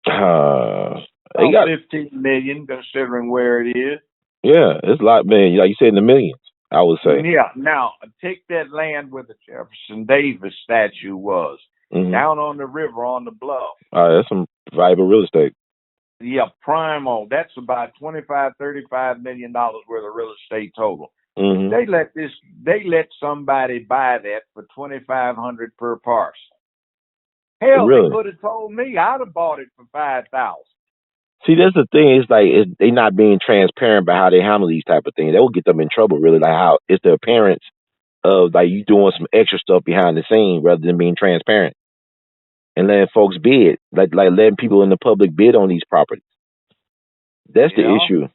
[SPEAKER 2] They got
[SPEAKER 3] 15 million, considering where it is.
[SPEAKER 2] Yeah, it's a lot, man. Like you said, in the millions, I would say.
[SPEAKER 3] Yeah. Now, take that land where the Jefferson Davis statue was, down on the river on the bluff.
[SPEAKER 2] That's some valuable real estate.
[SPEAKER 3] Yeah, primo. That's about $25-35 million worth of real estate total. They let somebody buy that for $2,500 per parcel. Hell,
[SPEAKER 2] really?
[SPEAKER 3] They could have told me. I'd have bought it for $5,000.
[SPEAKER 2] See, that's the thing. It's like they not being transparent about how they handle these type of things. That will get them in trouble, really. Like how it's the appearance of like you doing some extra stuff behind the scene rather than being transparent and letting folks bid, like letting people in the public bid on these properties. That's the issue.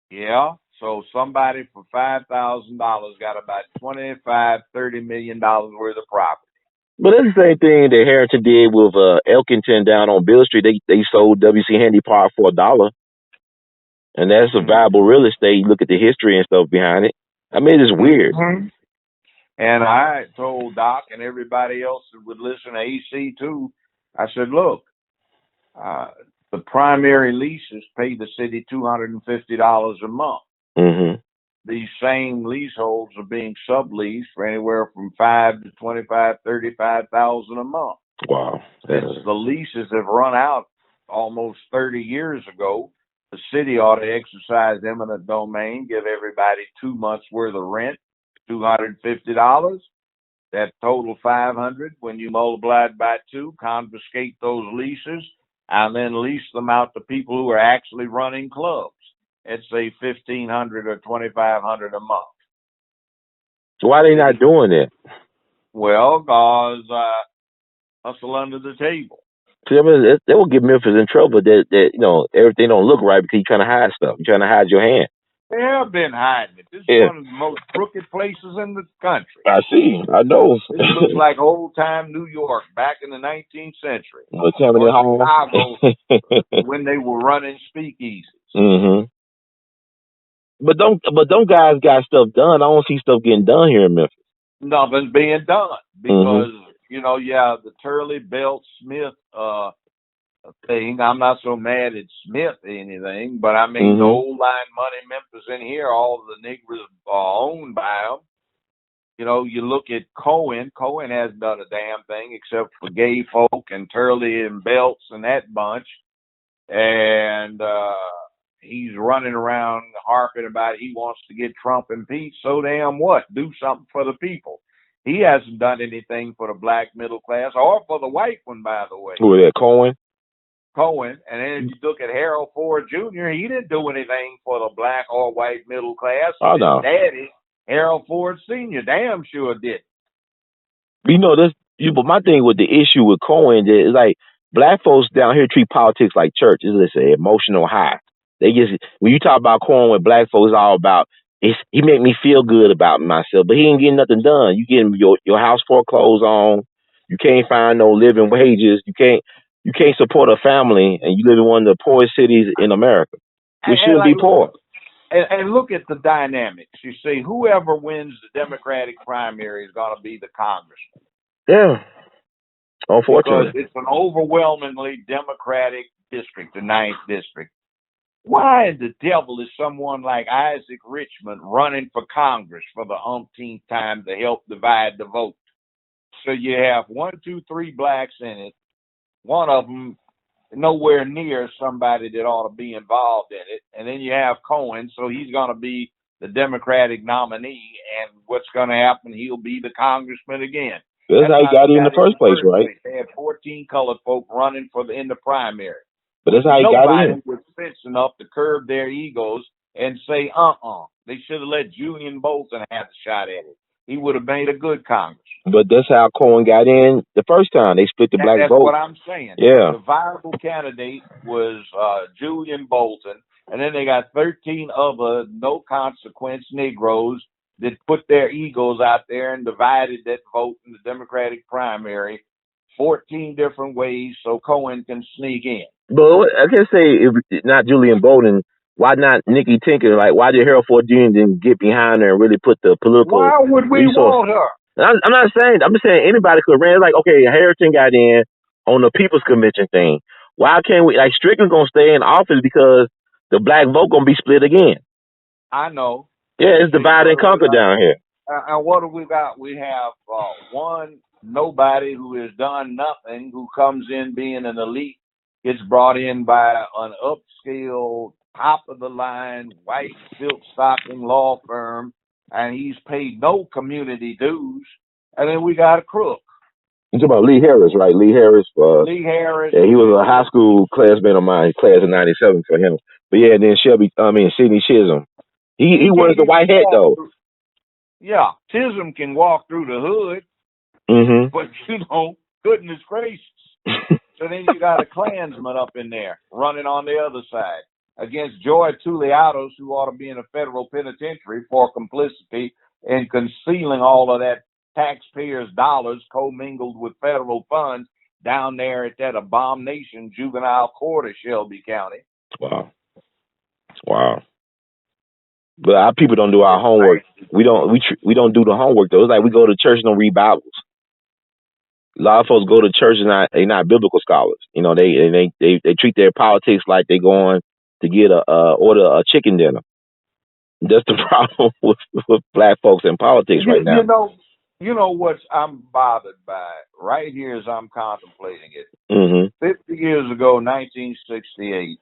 [SPEAKER 3] Yeah. So somebody for $5,000 got about $25-30 million worth of property.
[SPEAKER 2] But that's the same thing that Harrington did with Elkington down on Bill Street. They sold W.C. Handy Park for $1. And that's a valuable real estate. You look at the history and stuff behind it. I mean, it's weird.
[SPEAKER 3] And I told Doc and everybody else that would listen to AC too, I said, look, the primary leases pay the city $250 a month. These same leaseholds are being subleased for anywhere from $5 to $25, $35,000 a month.
[SPEAKER 2] Wow!
[SPEAKER 3] Since the leases have run out almost 30 years ago, the city ought to exercise eminent domain, give everybody 2 months worth of rent, $250. That total $500. When you multiply it by 2, confiscate those leases, and then lease them out to people who are actually running clubs. At say $1,500 or $2,500 a month.
[SPEAKER 2] So why are they not doing that?
[SPEAKER 3] Well, because hustle under the table.
[SPEAKER 2] See, I mean, they will get Memphis in trouble that you know everything don't look right because you're trying to hide stuff. You're trying to hide your hand.
[SPEAKER 3] They have been hiding it. This is one of the most crooked places in the country.
[SPEAKER 2] I see. I know.
[SPEAKER 3] This looks like old time New York back in the 19th century.
[SPEAKER 2] Or Chicago
[SPEAKER 3] when they were running speakeasies.
[SPEAKER 2] But don't guys got stuff done? I don't see stuff getting done here in Memphis.
[SPEAKER 3] Nothing's being done because the Turley Belt Smith thing. I'm not so mad at Smith or anything, but I mean the old line money Memphis in here, all the niggers are owned by them. You know, you look at Cohen. Cohen hasn't done a damn thing except for gay folk and Turley and Belts and that bunch. And he's running around harping about he wants to get Trump impeached. So damn what? Do something for the people. He hasn't done anything for the black middle class or for the white one, by the way.
[SPEAKER 2] Who is that, Cohen?
[SPEAKER 3] Cohen. And then if you look at Harold Ford Jr., he didn't do anything for the black or white middle class.
[SPEAKER 2] Oh, no.
[SPEAKER 3] His daddy, Harold Ford Sr., damn sure did.
[SPEAKER 2] You know, but my thing with the issue with Cohen is like black folks down here treat politics like church. It's an emotional high. They just, when you talk about Cohen with black folks, it's all about, he made me feel good about myself, but he ain't getting nothing done. You getting your house foreclosed on. You can't find no living wages. You can't support a family, and you live in one of the poorest cities in America. You shouldn't be poor.
[SPEAKER 3] And look at the dynamics. You see, whoever wins the Democratic primary is going to be the congressman.
[SPEAKER 2] Yeah. Unfortunately.
[SPEAKER 3] Because it's an overwhelmingly Democratic district, the 9th district. Why in the devil is someone like Isaac Richmond running for Congress for the umpteenth time to help divide the vote? So you have 1, 2, 3 blacks in it. One of them nowhere near somebody that ought to be involved in it. And then you have Cohen, so he's going to be the Democratic nominee. And what's going to happen? He'll be the congressman again.
[SPEAKER 2] That's how he got in the first place, right?
[SPEAKER 3] They had 14 colored folk running in the primary.
[SPEAKER 2] But that's how he got in.
[SPEAKER 3] Nobody was sense enough to curb their egos and say, They should have let Julian Bolton have a shot at it. He would have made a good Congress.
[SPEAKER 2] But that's how Cohen got in the first time. They split the black vote.
[SPEAKER 3] That's what I'm saying.
[SPEAKER 2] Yeah.
[SPEAKER 3] The viable candidate was Julian Bolton, and then they got 13 other no-consequence Negroes that put their egos out there and divided that vote in the Democratic primary 14 different ways so Cohen can sneak in.
[SPEAKER 2] But I can say, if not Julian Bolton, why not Nikki Tinker? Like, why did Harold Ford Jr. didn't get behind her and really put the political
[SPEAKER 3] Why would we want her?
[SPEAKER 2] I'm not saying. I'm just saying anybody could run. Like, okay, Harrington got in on the People's Convention thing. Why can't we? Like, Strickland's gonna stay in office because the black vote gonna be split again.
[SPEAKER 3] I know.
[SPEAKER 2] Yeah, it's divide and conquer down here.
[SPEAKER 3] And what do we got? We have one nobody who has done nothing, who comes in being an elite, gets brought in by an upscale, top of the line, white silk stocking law firm, and he's paid no community dues. And then we got a crook.
[SPEAKER 2] You talking about Lee Harris, right? Lee Harris.
[SPEAKER 3] Lee Harris.
[SPEAKER 2] Yeah, he was a high school classmate of mine. Class of '97 for him. But yeah, then Sidney Chisholm. He wears the white hat though.
[SPEAKER 3] Yeah, Chisholm can walk through the hood, but goodness gracious. So then you got a Klansman up in there running on the other side against Joy Tuliatos, who ought to be in a federal penitentiary for complicity in concealing all of that taxpayers' dollars commingled with federal funds down there at that abomination juvenile court of Shelby County.
[SPEAKER 2] Wow. But our people don't do our homework. We don't do the homework though. It's like we go to church and don't read Bibles. A lot of folks go to church and they're not biblical scholars. You know, they treat their politics like they're going to get order a chicken dinner. That's the problem with black folks in politics right now.
[SPEAKER 3] You know what I'm bothered by right here as I'm contemplating it. 50 years ago, 1968,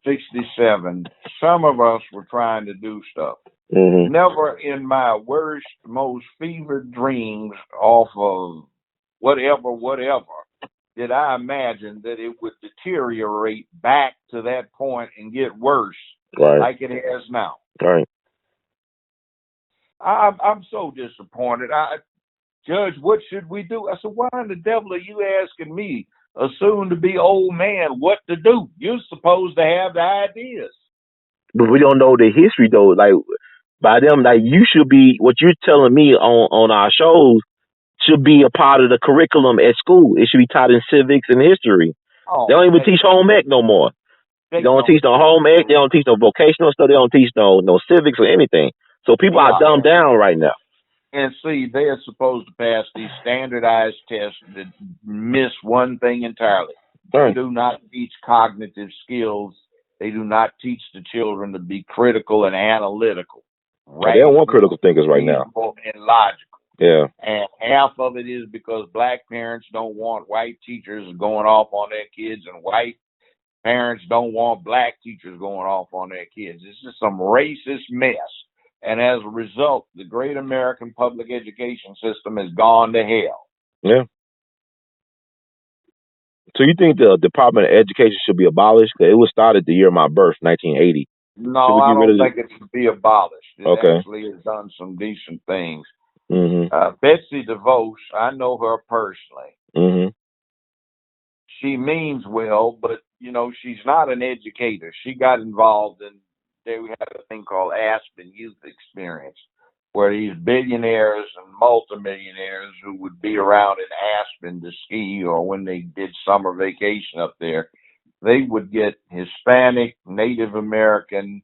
[SPEAKER 3] 67, some of us were trying to do stuff. Never in my worst, most fevered dreams off of whatever, did I imagine that it would deteriorate back to that point and get worse like it has now.
[SPEAKER 2] Right.
[SPEAKER 3] I'm so disappointed. Judge, what should we do? I said, why in the devil are you asking me, a soon-to-be old man, what to do? You're supposed to have the ideas.
[SPEAKER 2] But we don't know the history, though. Like, by them, like, you should be, what you're telling me on our shows should be a part of the curriculum at school. It should be taught in civics and history. They don't even teach home ec no more. They don't teach no home ec. They don't teach no vocational stuff. They don't teach no civics or anything. So people are dumbed down right now.
[SPEAKER 3] And see, they're supposed to pass these standardized tests that miss one thing entirely. They do not teach cognitive skills. They do not teach the children to be critical and analytical.
[SPEAKER 2] Right? They don't want critical thinkers right now.
[SPEAKER 3] And logical.
[SPEAKER 2] Yeah.
[SPEAKER 3] And half of it is because black parents don't want white teachers going off on their kids, and white parents don't want black teachers going off on their kids. It's just some racist mess. And as a result, the great American public education system has gone to hell.
[SPEAKER 2] Yeah. So you think the Department of Education should be abolished? It was started the year of my birth, 1980.
[SPEAKER 3] No, I don't think it should be abolished. It actually has done some decent things. Betsy DeVos, I know her personally. She means well, but, she's not an educator. She got involved in, we had a thing called Aspen Youth Experience, where these billionaires and multimillionaires who would be around in Aspen to ski, or when they did summer vacation up there, they would get Hispanic, Native American,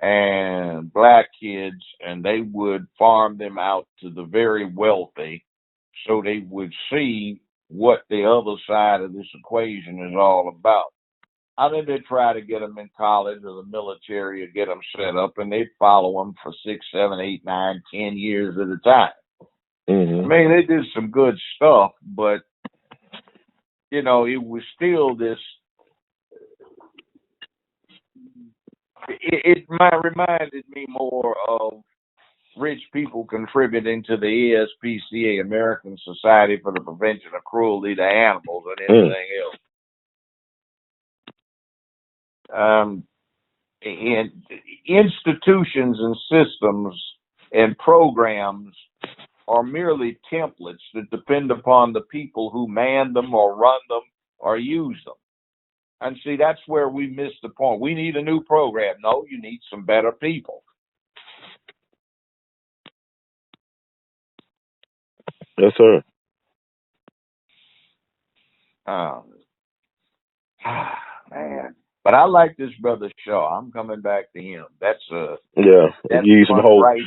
[SPEAKER 3] and black kids, and they would farm them out to the very wealthy so they would see what the other side of this equation is all about. I think they try to get them in college or the military or get them set up, and they follow them for 6, 7, 8, 9, 10 years at a time. I mean, they did some good stuff, but you know, it was still this. It reminded me more of rich people contributing to the ASPCA, American Society for the Prevention of Cruelty to Animals, than anything else. And institutions and systems and programs are merely templates that depend upon the people who man them or run them or use them. And see, that's where we missed the point. We need a new program. No, you need some better people.
[SPEAKER 2] Yes, sir.
[SPEAKER 3] Man. But I like this brother Shaw. I'm coming back to him. That's
[SPEAKER 2] give you some hope.
[SPEAKER 3] Right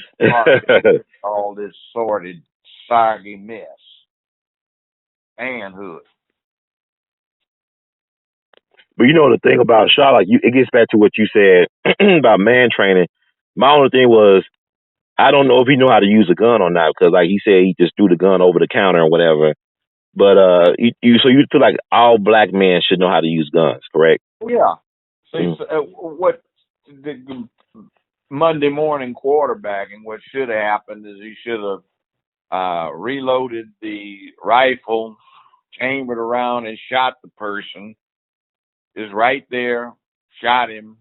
[SPEAKER 3] all this sordid, soggy mess. Manhood.
[SPEAKER 2] But you know the thing about Shaw, like it gets back to what you said about man training. My only thing was I don't know if he knew how to use a gun or not, because like he said he just threw the gun over the counter or whatever. But so you feel like all black men should know how to use guns, correct?
[SPEAKER 3] Yeah. See, what the Monday morning quarterbacking, what should have happened is he should have reloaded the rifle, chambered around, and shot the person. Is right there, shot him,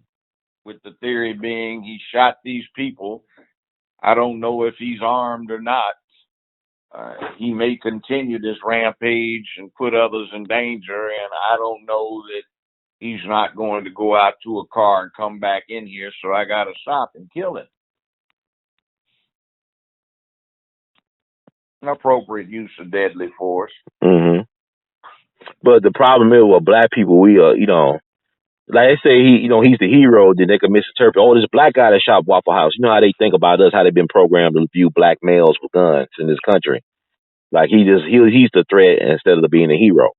[SPEAKER 3] with the theory being he shot these people. I don't know if he's armed or not. He may continue this rampage and put others in danger, and I don't know that he's not going to go out to a car and come back in here, so I got to stop and kill him. An appropriate use of deadly force.
[SPEAKER 2] But the problem is with black people, we you know, like they say he's the hero, then they can misinterpret. Oh, this black guy that shot Waffle House. You know how they think about us, how they've been programmed to view black males with guns in this country. Like he's the threat instead of being a hero.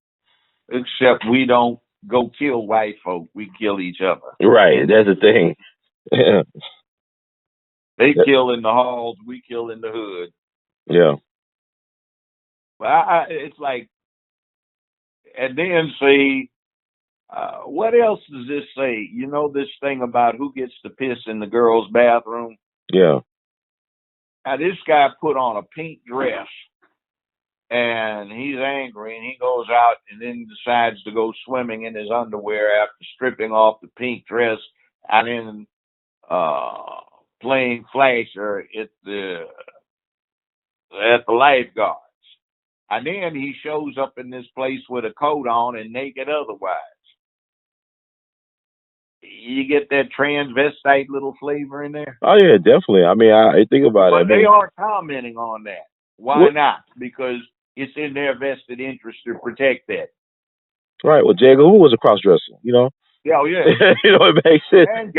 [SPEAKER 3] Except we don't go kill white folk, we kill each other.
[SPEAKER 2] Right, that's the thing.
[SPEAKER 3] They kill in the halls, we kill in the hood.
[SPEAKER 2] Yeah.
[SPEAKER 3] But it's like, and then see, what else does this say? You know, this thing about who gets to piss in the girls' bathroom?
[SPEAKER 2] Yeah.
[SPEAKER 3] Now, this guy put on a pink dress, and he's angry, and he goes out and then decides to go swimming in his underwear after stripping off the pink dress and then playing flasher at the lifeguards. And then he shows up in this place with a coat on and naked otherwise. You get that transvestite little flavor in there?
[SPEAKER 2] Oh, yeah, definitely. I mean, I think about it.
[SPEAKER 3] But they aren't commenting on that. Why not? Because it's in their vested interest to protect that.
[SPEAKER 2] Right. Well, Jagger, who was a cross-dresser, you know?
[SPEAKER 3] Yeah, yeah.
[SPEAKER 2] You know, it makes sense.
[SPEAKER 3] And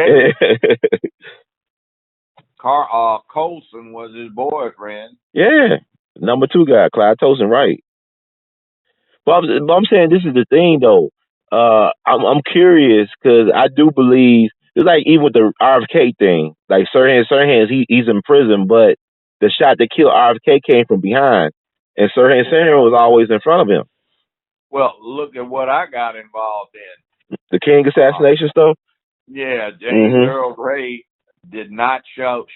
[SPEAKER 3] Colson was his boyfriend.
[SPEAKER 2] Yeah. Number 2 guy, Clyde Tosin, right. But I'm saying this is the thing, though. I'm curious because I do believe it's like even with the RFK thing, like Sirhan, he's in prison, but the shot that killed RFK came from behind, and Sirhan was always in front of him.
[SPEAKER 3] Well, look at what I got involved in.
[SPEAKER 2] The King assassination stuff?
[SPEAKER 3] Yeah, James Earl Ray did not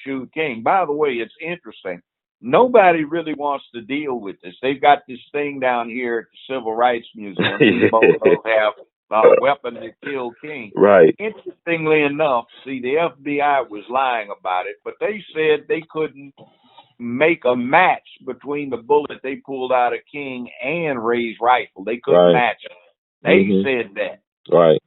[SPEAKER 3] shoot King. By the way, it's interesting. Nobody really wants to deal with this. They've got this thing down here at the Civil Rights Museum. These both have a weapon to kill King.
[SPEAKER 2] Right.
[SPEAKER 3] Interestingly enough, see, the FBI was lying about it, but they said they couldn't make a match between the bullet they pulled out of King and Ray's rifle. They couldn't match it. They said that.
[SPEAKER 2] Right.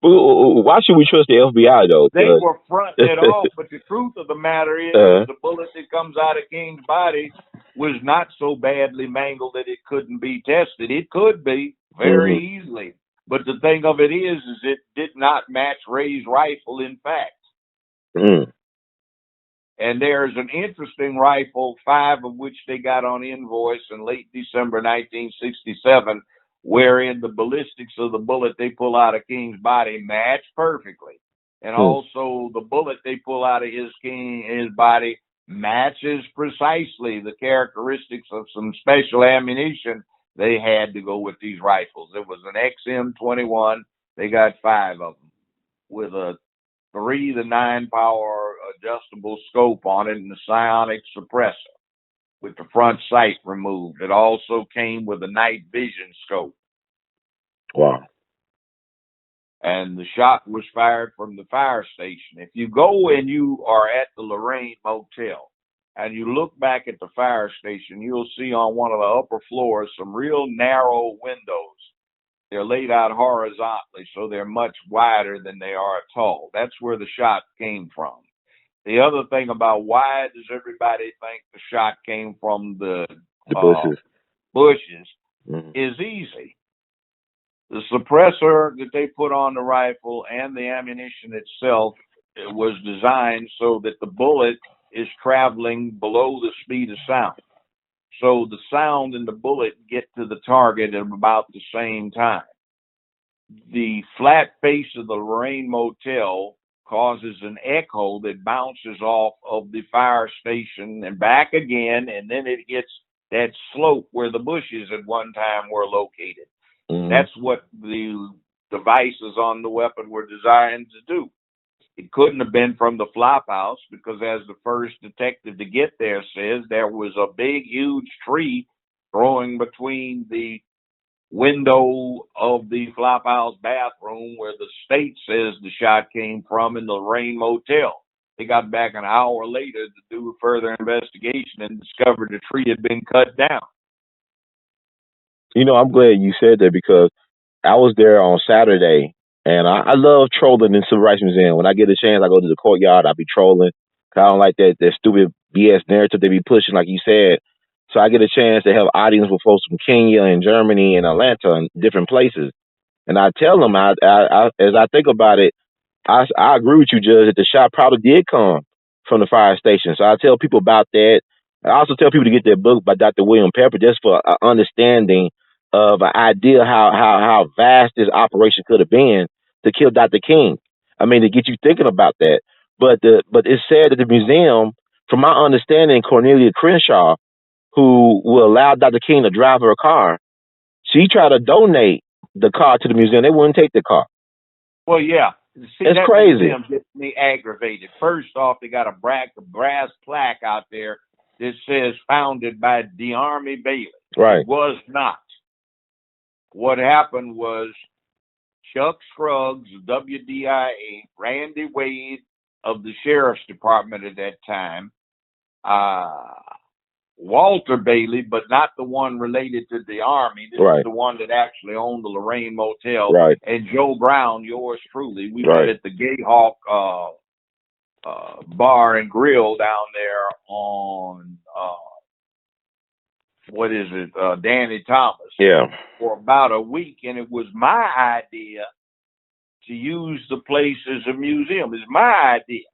[SPEAKER 2] Why should we trust the FBI, though?
[SPEAKER 3] They were fronting it off, but the truth of the matter is the bullet that comes out of King's body was not so badly mangled that it couldn't be tested. It could be very easily. But the thing of it is it did not match Ray's rifle, in fact. And there's an interesting rifle, 5 of which they got on invoice in late December 1967, wherein the ballistics of the bullet they pull out of King's body match perfectly. And also the bullet they pull out of his body matches precisely the characteristics of some special ammunition they had to go with these rifles. It was an XM21. They got 5 of them with a 3 to 9 power adjustable scope on it and a psionic suppressor with the front sight removed. It also came with a night vision scope.
[SPEAKER 2] Wow.
[SPEAKER 3] And the shot was fired from the fire station. If you go and you are at the Lorraine Motel and you look back at the fire station, you'll see on one of the upper floors some real narrow windows. They're laid out horizontally, so they're much wider than they are tall. That's where the shot came from. The other thing about why does everybody think the shot came from the bushes is easy. The suppressor that they put on the rifle and the ammunition itself was designed so that the bullet is traveling below the speed of sound. So the sound and the bullet get to the target at about the same time. The flat face of the Lorraine Motel causes an echo that bounces off of the fire station and back again, and then it hits that slope where the bushes at one time were located. That's what the devices on the weapon were designed to do. It couldn't have been from the flop house because, as the first detective to get there says, there was a big, huge tree growing between the window of the flop house bathroom where the state says the shot came from in the Lorraine Motel. They got back an hour later to do further investigation and discovered the tree had been cut down.
[SPEAKER 2] You know, I'm glad you said that because I was there on Saturday, and I love trolling in Civil Rights Museum. When I get a chance, I go to the courtyard, I be trolling. I don't like that stupid BS narrative they be pushing, like you said. So I get a chance to have audience with folks from Kenya and Germany and Atlanta and different places. And I tell them, as I think about it, I agree with you, Judge, that the shot probably did come from the fire station. So I tell people about that. I also tell people to get their book by Dr. William Pepper just for an understanding of an idea how vast this operation could have been to kill Dr. King. I mean, to get you thinking about that. But it's said that the museum, from my understanding, Cornelia Crenshaw, who will allow Dr. King to drive her car, she tried to donate the car to the museum. They wouldn't take the car.
[SPEAKER 3] Well, yeah. See,
[SPEAKER 2] it's crazy.
[SPEAKER 3] Museum gets me aggravated. First off, they got a brass plaque out there that says founded by DeArmy Bailey.
[SPEAKER 2] Right.
[SPEAKER 3] It was not. What happened was Chuck Scruggs, WDIA, Randy Wade of the Sheriff's Department at that time, Walter Bailey, but not the one related to the Army. This is the one that actually owned the Lorraine Motel.
[SPEAKER 2] Right.
[SPEAKER 3] And Joe Brown, yours truly. We met at the Gayhawk Bar and Grill down there on Danny Thomas.
[SPEAKER 2] Yeah. For
[SPEAKER 3] about a week, and it was my idea to use the place as a museum. It's my idea.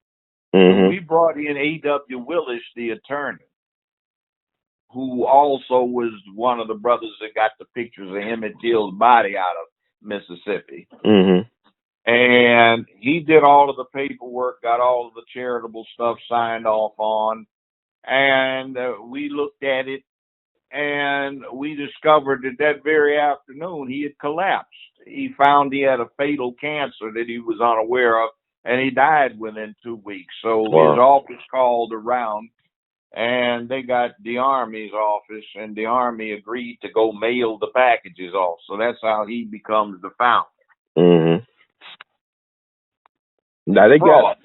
[SPEAKER 2] Mm-hmm.
[SPEAKER 3] We brought in A.W. Willis, the attorney, who also was one of the brothers that got the pictures of Emmett Till's body out of Mississippi.
[SPEAKER 2] Mm-hmm.
[SPEAKER 3] And he did all of the paperwork, got all of the charitable stuff signed off on, and we looked at it, and we discovered that very afternoon he had collapsed. He found he had a fatal cancer that he was unaware of, and he died within 2 weeks. So his office called around, and they got the Army's office, and the Army agreed to go mail the packages off. So that's how he becoms the founder.
[SPEAKER 2] Mm-hmm. Now they got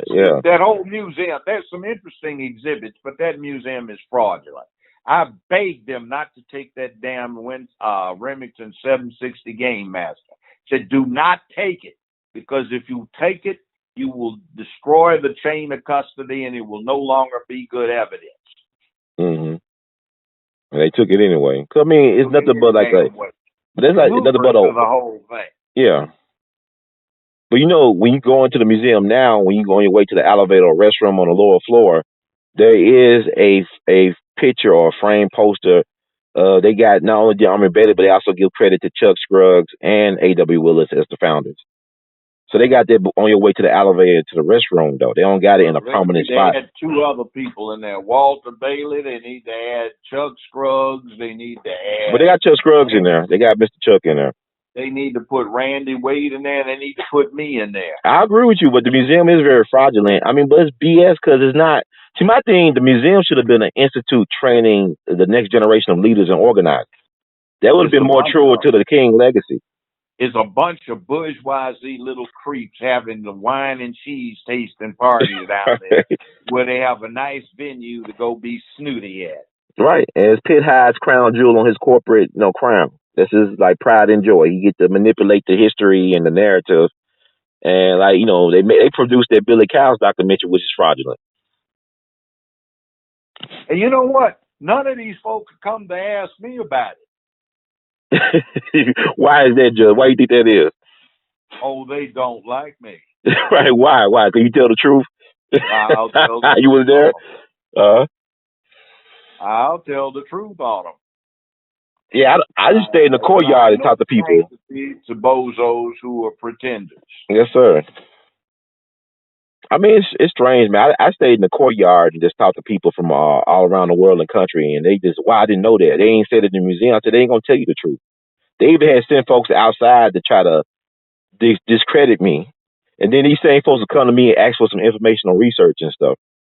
[SPEAKER 3] that whole museum. There's some interesting exhibits, but that museum is fraudulent. I begged them not to take that damn Remington 760 Game Master. Said, do not take it, because if you take it, you will destroy the chain of custody, and it will no longer be good evidence.
[SPEAKER 2] Mm-hmm. And they took it anyway. I mean, it's nothing but like a. But it's like nothing but
[SPEAKER 3] the whole thing.
[SPEAKER 2] Yeah. But you know, when you go into the museum now, when you go on your way to the elevator or restroom on the lower floor, there is a picture or a frame poster They got not only the Army Bailey, but they also give credit to Chuck Scruggs and A.W. Willis as the founders. So they got that on your way to the elevator to the restroom, though. They don't got it in a prominent spot.
[SPEAKER 3] They had two other people in there. Walter Bailey, they need to add Chuck Scruggs. They need to add...
[SPEAKER 2] But they got Chuck Scruggs in there. They got Mr. Chuck in there.
[SPEAKER 3] They need to put Randy Wade in there. They need to put me in there.
[SPEAKER 2] I agree with you, but the museum is very fraudulent. I mean, but it's BS because it's not... See, my thing, the museum should have been an institute training the next generation of leaders and organizers. That would have been more true to the King legacy.
[SPEAKER 3] It's a bunch of bourgeoisie little creeps having the wine and cheese tasting parties down there where they have a nice venue to go be snooty at.
[SPEAKER 2] Right. And it's Pitt Hyde's crown jewel on his corporate, crown. This is like pride and joy. He gets to manipulate the history and the narrative. And they produced that Billy Cowles documentary, which is fraudulent.
[SPEAKER 3] And you know what? None of these folks come to ask me about it.
[SPEAKER 2] Why is that, Judge? Why do you think that is?
[SPEAKER 3] Oh, they don't like me.
[SPEAKER 2] Right? Why? Why? Can you tell the truth?
[SPEAKER 3] I'll tell the
[SPEAKER 2] You was there?
[SPEAKER 3] I'll tell the truth on them.
[SPEAKER 2] Yeah, I just stay in the courtyard and talk to people.
[SPEAKER 3] To bozos who are pretenders.
[SPEAKER 2] Yes, sir. I mean, it's strange, man. I stayed in the courtyard and just talked to people from all around the world and country, and they just, I didn't know that. They ain't said it in the museum. I said, they ain't going to tell you the truth. They even had sent folks outside to try to discredit me. And then these same folks would come to me and ask for some information on research and stuff.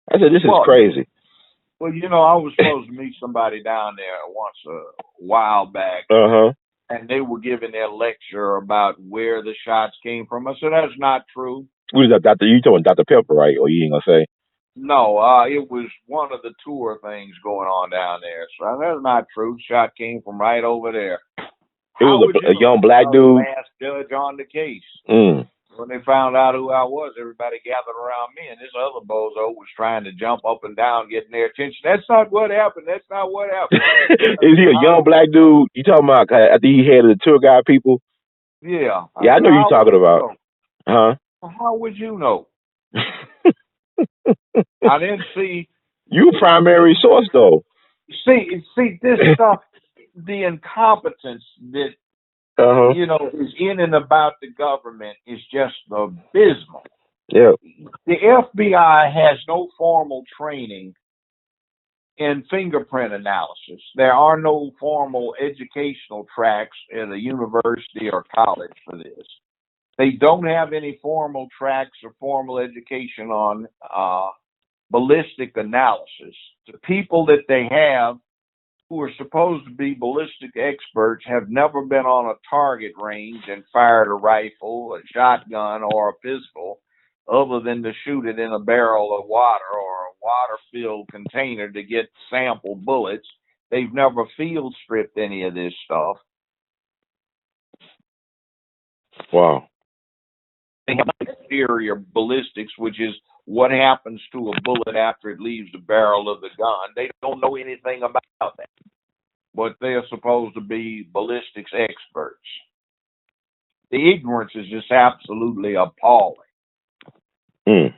[SPEAKER 2] I said, this is crazy.
[SPEAKER 3] Well, I was supposed to meet somebody down there once a while back.
[SPEAKER 2] Uh-huh.
[SPEAKER 3] And they were giving their lecture about where the shots came from. I said, that's not true.
[SPEAKER 2] Who is that, Doctor? You told Dr. Pepper, right? Or you ain't gonna say?
[SPEAKER 3] No, it was one of the tour things going on down there. So that's not true. Shot came from right over there.
[SPEAKER 2] It was a young black dude.
[SPEAKER 3] Last judge on the case.
[SPEAKER 2] Mm.
[SPEAKER 3] When they found out who I was, everybody gathered around me, and this other bozo was trying to jump up and down, getting their attention. That's not what happened. That's not what happened.
[SPEAKER 2] Is he a young black dude? You talking about? I think he had the tour guide people.
[SPEAKER 3] Yeah.
[SPEAKER 2] Yeah, I know you're talking about. Huh?
[SPEAKER 3] How would you know? I didn't see.
[SPEAKER 2] You primary source though.
[SPEAKER 3] See this stuff, the incompetence that is in and about the government is just abysmal.
[SPEAKER 2] Yeah.
[SPEAKER 3] The FBI has no formal training in fingerprint analysis. There are no formal educational tracks at a university or college for this. They don't have any formal tracks or formal education on ballistic analysis. The people that they have who are supposed to be ballistic experts have never been on a target range and fired a rifle, a shotgun, or a pistol other than to shoot it in a barrel of water or a water-filled container to get sample bullets. They've never field stripped any of this stuff.
[SPEAKER 2] Wow.
[SPEAKER 3] They have exterior ballistics, which is what happens to a bullet after it leaves the barrel of the gun. They don't know anything about that, but they're supposed to be ballistics experts. The ignorance is just absolutely appalling.
[SPEAKER 2] Mm.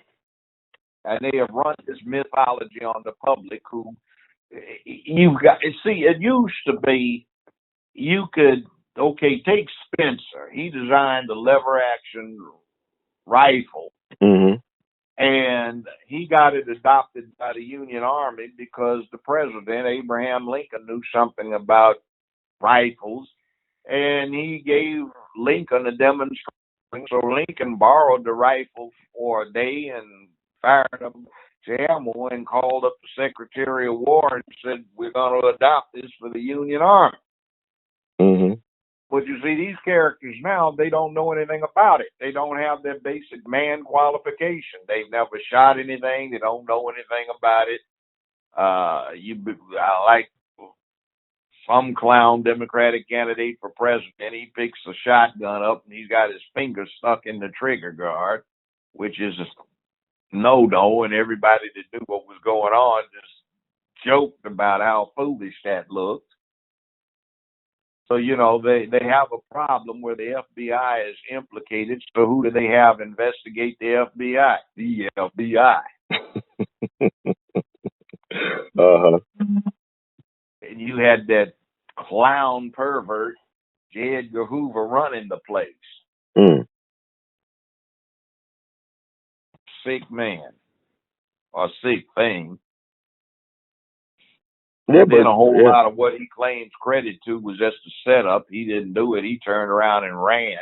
[SPEAKER 3] And they have run this mythology on the public who you've got. See, it used to be you could, take Spencer. He designed the lever action rifle.
[SPEAKER 2] Mm-hmm.
[SPEAKER 3] And he got it adopted by the Union Army because the president, Abraham Lincoln, knew something about rifles. And he gave Lincoln a demonstration. So Lincoln borrowed the rifle for a day and fired up ammo and called up the Secretary of War and said, we're going to adopt this for the Union Army.
[SPEAKER 2] Mm-hmm.
[SPEAKER 3] But you see, these characters now, they don't know anything about it. They don't have their basic man qualification. They've never shot anything. They don't know anything about it. Like some clown Democratic candidate for president, he picks a shotgun up and he's got his finger stuck in the trigger guard, which is a no-no, and everybody that knew what was going on just joked about how foolish that looked. So, they have a problem where the FBI is implicated. So who do they have investigate the FBI? The FBI.
[SPEAKER 2] Uh-huh.
[SPEAKER 3] And you had that clown pervert J. Edgar Hoover running the place.
[SPEAKER 2] Mm.
[SPEAKER 3] Sick man or sick thing.
[SPEAKER 2] Yeah,
[SPEAKER 3] And then
[SPEAKER 2] but
[SPEAKER 3] a whole
[SPEAKER 2] yeah.
[SPEAKER 3] lot of what he claims credit to was just a setup. He didn't do it. He turned around and ran,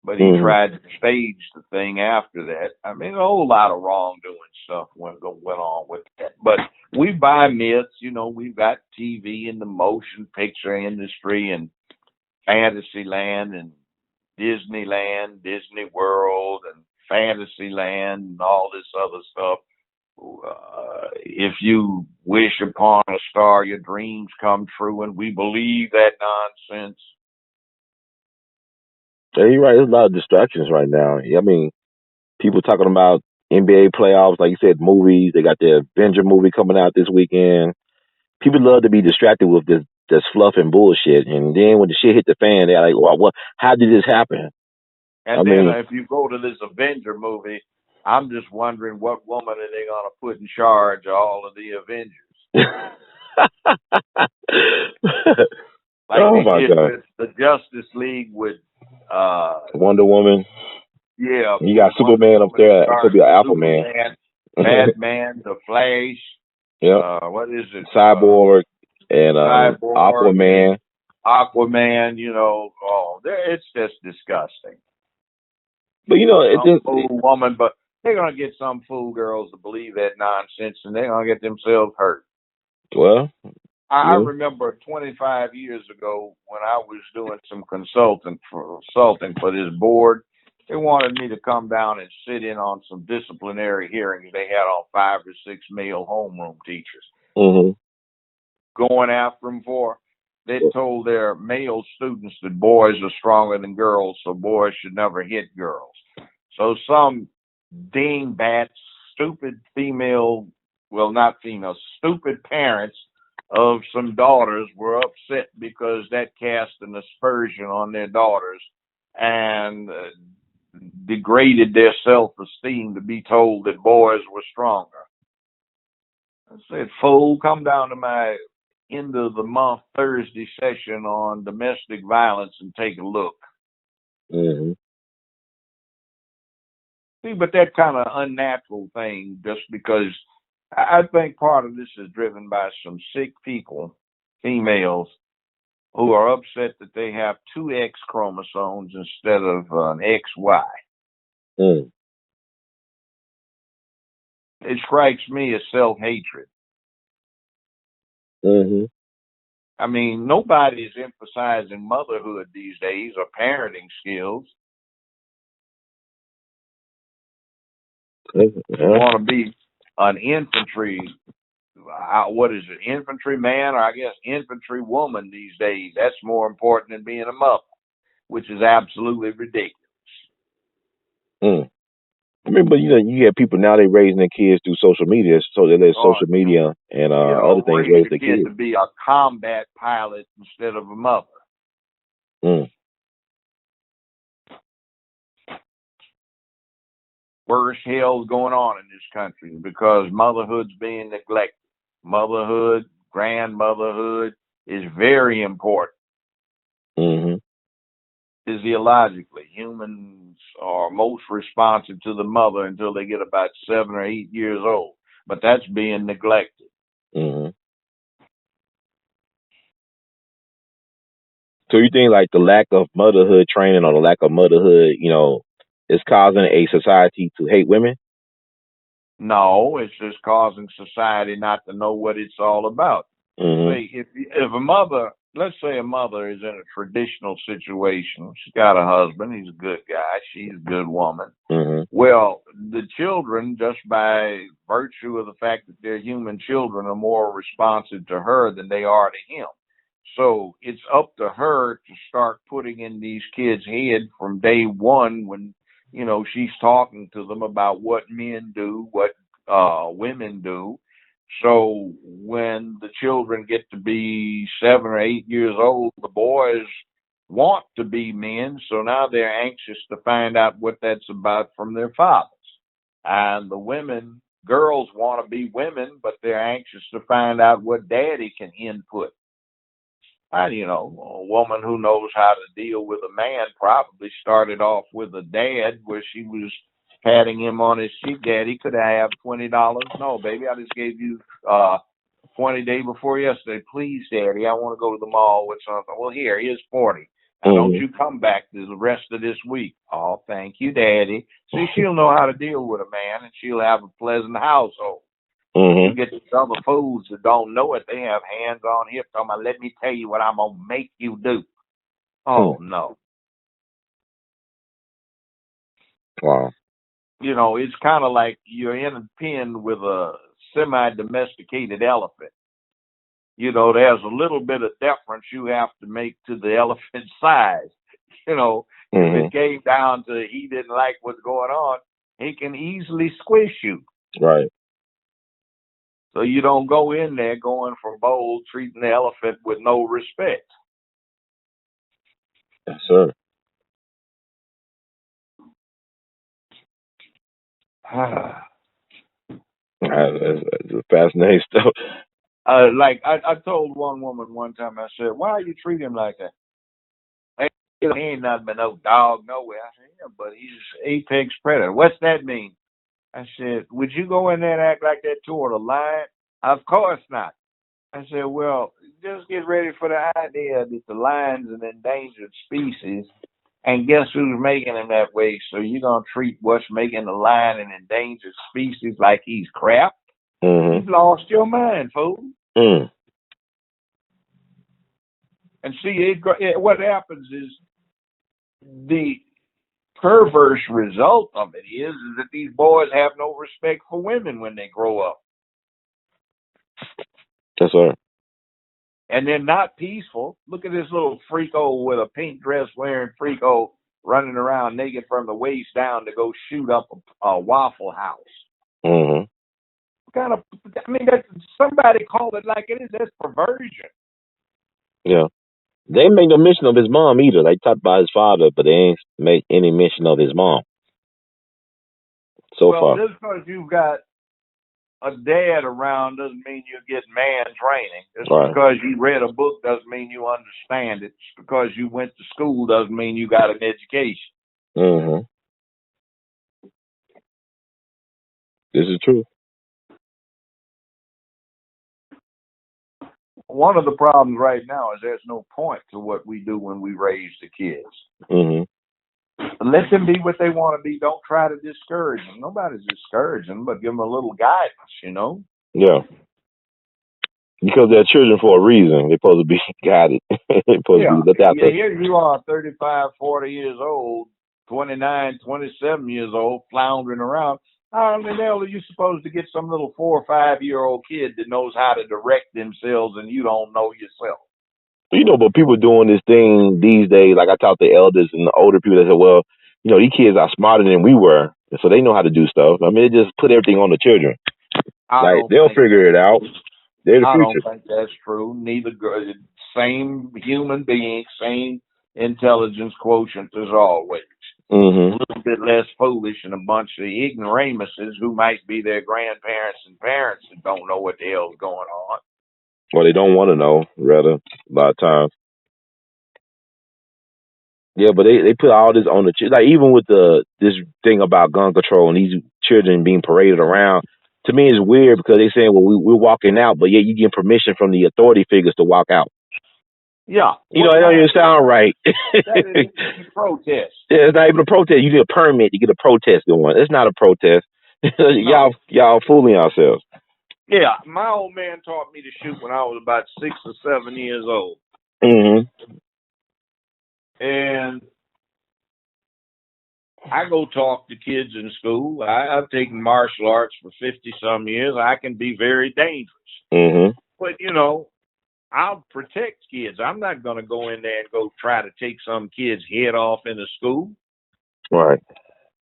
[SPEAKER 3] but he tried to stage the thing after that. I mean, a whole lot of wrongdoing stuff went on with that. But we buy myths. You know, we've got TV and the motion picture industry and Fantasyland and Disneyland, Disney World, and Fantasyland and all this other stuff. If you wish upon a star, your dreams come true, and we believe that nonsense.
[SPEAKER 2] Yeah, you're right. There's a lot of distractions right now. I mean, people talking about NBA playoffs, like you said, movies. They got the Avenger movie coming out this weekend. People love to be distracted with this fluff and bullshit, and then when the shit hit the fan, they're like, "Well, what? How did this happen?"
[SPEAKER 3] And then if you go to this Avenger movie, I'm just wondering what woman are they going to put in charge of all of the Avengers? Like
[SPEAKER 2] Oh
[SPEAKER 3] they
[SPEAKER 2] my
[SPEAKER 3] did
[SPEAKER 2] god!
[SPEAKER 3] with the Justice League with
[SPEAKER 2] Wonder Woman.
[SPEAKER 3] yeah,
[SPEAKER 2] You got
[SPEAKER 3] Wonder
[SPEAKER 2] Superman up
[SPEAKER 3] Woman
[SPEAKER 2] there. It could
[SPEAKER 3] starring
[SPEAKER 2] be an Alpha Man.
[SPEAKER 3] Superman, Batman, the Flash,
[SPEAKER 2] Yep.
[SPEAKER 3] what is it?
[SPEAKER 2] Cyborg and
[SPEAKER 3] Cyborg
[SPEAKER 2] Aquaman.
[SPEAKER 3] and Aquaman, you know, it's just disgusting.
[SPEAKER 2] But you know, it
[SPEAKER 3] Some
[SPEAKER 2] just
[SPEAKER 3] fool woman, but they're gonna get some fool girls to believe that nonsense, and they're gonna get themselves hurt.
[SPEAKER 2] well,
[SPEAKER 3] I
[SPEAKER 2] yeah.
[SPEAKER 3] remember 25 years ago when I was doing some consulting for this board. They wanted me to come down and sit in on some disciplinary hearings they had on 5 or 6 male homeroom teachers.
[SPEAKER 2] Mm-hmm.
[SPEAKER 3] Going after them for. They told their male students that boys are stronger than girls, so boys should never hit girls. So some dingbats, stupid female, well, not female, stupid parents of some daughters were upset because that cast an aspersion on their daughters and degraded their self-esteem to be told that boys were stronger. I said, fool, come down to my end of the month Thursday session on domestic violence and take a look.
[SPEAKER 2] Mm-hmm.
[SPEAKER 3] See, but that kind of unnatural thing, just because I think part of this is driven by some sick people, females, who are upset that they have 2 X chromosomes instead of an XY.
[SPEAKER 2] Mm.
[SPEAKER 3] It strikes me as self-hatred.
[SPEAKER 2] Mm-hmm.
[SPEAKER 3] I mean, nobody's emphasizing motherhood these days or parenting skills.
[SPEAKER 2] Yeah.
[SPEAKER 3] You want to be an infantry, what is it, infantryman, or I guess infantry woman these days. That's more important than being a mother, which is absolutely ridiculous.
[SPEAKER 2] Mm. I mean, but you know, you have people now they raising their kids through social media, so they let social media and other things
[SPEAKER 3] Raise
[SPEAKER 2] raise
[SPEAKER 3] your
[SPEAKER 2] their
[SPEAKER 3] kid
[SPEAKER 2] kids.
[SPEAKER 3] to be a combat pilot instead of a mother.
[SPEAKER 2] Mm.
[SPEAKER 3] Worst hell's going on in this country because motherhood's being neglected. Motherhood, grandmotherhood is very important.
[SPEAKER 2] Mm-hmm.
[SPEAKER 3] Physiologically, humans are most responsive to the mother until they get about 7 or 8 years old, but that's being neglected.
[SPEAKER 2] Mm-hmm. So you think like the lack of motherhood training or the lack of motherhood, you know, is causing a society to hate women?
[SPEAKER 3] No, it's just causing society not to know what it's all about.
[SPEAKER 2] Mm-hmm.
[SPEAKER 3] Say, if a mother, let's say a mother is in a traditional situation, she's got a husband, he's a good guy, she's a good woman.
[SPEAKER 2] Mm-hmm.
[SPEAKER 3] Well, the children, just by virtue of the fact that they're human children, are more responsive to her than they are to him. So it's up to her to start putting in these kids' head from day one when, you know, she's talking to them about what men do, what women do. So when the children get to be 7 or 8 years old, the boys want to be men, so now they're anxious to find out what that's about from their fathers. And the women, girls want to be women, but they're anxious to find out what daddy can input. You know, a woman who knows how to deal with a man probably started off with a dad where she was patting him on his cheek. Daddy, could I have $20? No, baby, I just gave you 20 day before yesterday. Please, Daddy, I want to go to the mall with something. Well, here's 40. Now, don't you come back the rest of this week. Oh, thank you, Daddy. See, she'll know how to deal with a man, and she'll have a pleasant household. You get these other fools that don't know it. They have hands on hips talking about, let me tell you what I'm going to make you do. Oh, no.
[SPEAKER 2] Wow.
[SPEAKER 3] You know, it's kind of like you're in a pen with a semi-domesticated elephant. You know, there's a little bit of deference you have to make to the elephant's size. You know, if it came down to he didn't like what's going on, he can easily squish you.
[SPEAKER 2] Right.
[SPEAKER 3] So you don't go in there going for bold, treating the elephant with no respect.
[SPEAKER 2] Yes, sir. That's fascinating stuff.
[SPEAKER 3] Like I told one woman one time, I said, why you treat him like that? He ain't nothing but no dog nowhere. I said, yeah, but he's apex predator. What's that mean? I said, would you go in there and act like that toward a lion? Of course not. I said, well, just get ready for the idea that the lion's an endangered species, and guess who's making him that way? So you're going to treat what's making the lion an endangered species like he's crap? You've lost your mind, fool. And see, what happens is the perverse result of it is that these boys have no respect for women when they grow up.
[SPEAKER 2] That's right.
[SPEAKER 3] And they're not peaceful. Look at this little freako with a pink dress wearing freako running around naked from the waist down to go shoot up a Waffle House. Kind of, I mean, somebody call it like it is. That's perversion.
[SPEAKER 2] Yeah. They ain't make no mention of his mom either. They talked about his father, but they ain't make any mention of his mom. So far.
[SPEAKER 3] Just because you've got a dad around doesn't mean you get man training. Just because you read a book doesn't mean you understand it. Just because you went to school doesn't mean you got an education.
[SPEAKER 2] This is true.
[SPEAKER 3] One of the problems right now is there's no point to what we do when we raise the kids. Let them be what they want to be. Don't try to discourage them. Nobody's discouraging them, but give them a little guidance, you know?
[SPEAKER 2] Yeah. Because they're children for a reason. They're supposed to be guided. They're supposed to be looked after.
[SPEAKER 3] Here you are, 35, 40 years old, 29, 27 years old, floundering around. How in the hell are you supposed to get some little 4 or 5-year-old kid that knows how to direct themselves and you don't know yourself?
[SPEAKER 2] You know, but people doing this thing these days, like I talk to elders and the older people that say, well, you know, these kids are smarter than we were, so they know how to do stuff. I mean, they just put everything on the children. Like, they'll figure it out. They're the future.
[SPEAKER 3] I don't think that's true. Same human being, same intelligence quotient as always. A little bit less foolish and a bunch of ignoramuses who might be their grandparents and parents that don't know what the hell's going on.
[SPEAKER 2] Well, they don't want to know, rather, a lot of times. Yeah, but they put all this on the children. Like, even with this thing about gun control and these children being paraded around, to me it's weird because they're saying, well, we're walking out, but yet you get permission from the authority figures to walk out.
[SPEAKER 3] Yeah.
[SPEAKER 2] You know, it don't even sound right.
[SPEAKER 3] That is a protest.
[SPEAKER 2] Yeah, it's not even a protest. You need a permit to get a protest going. It's not a protest.
[SPEAKER 3] No.
[SPEAKER 2] Y'all fooling yourselves.
[SPEAKER 3] Yeah, my old man taught me to shoot when I was about 6 or 7 years old. And I go talk to kids in school. I've taken martial arts for 50-some years. I can be very dangerous. But, you know, I'll protect kids. I'm not going to go in there and go try to take some kid's head off in a school.
[SPEAKER 2] Right.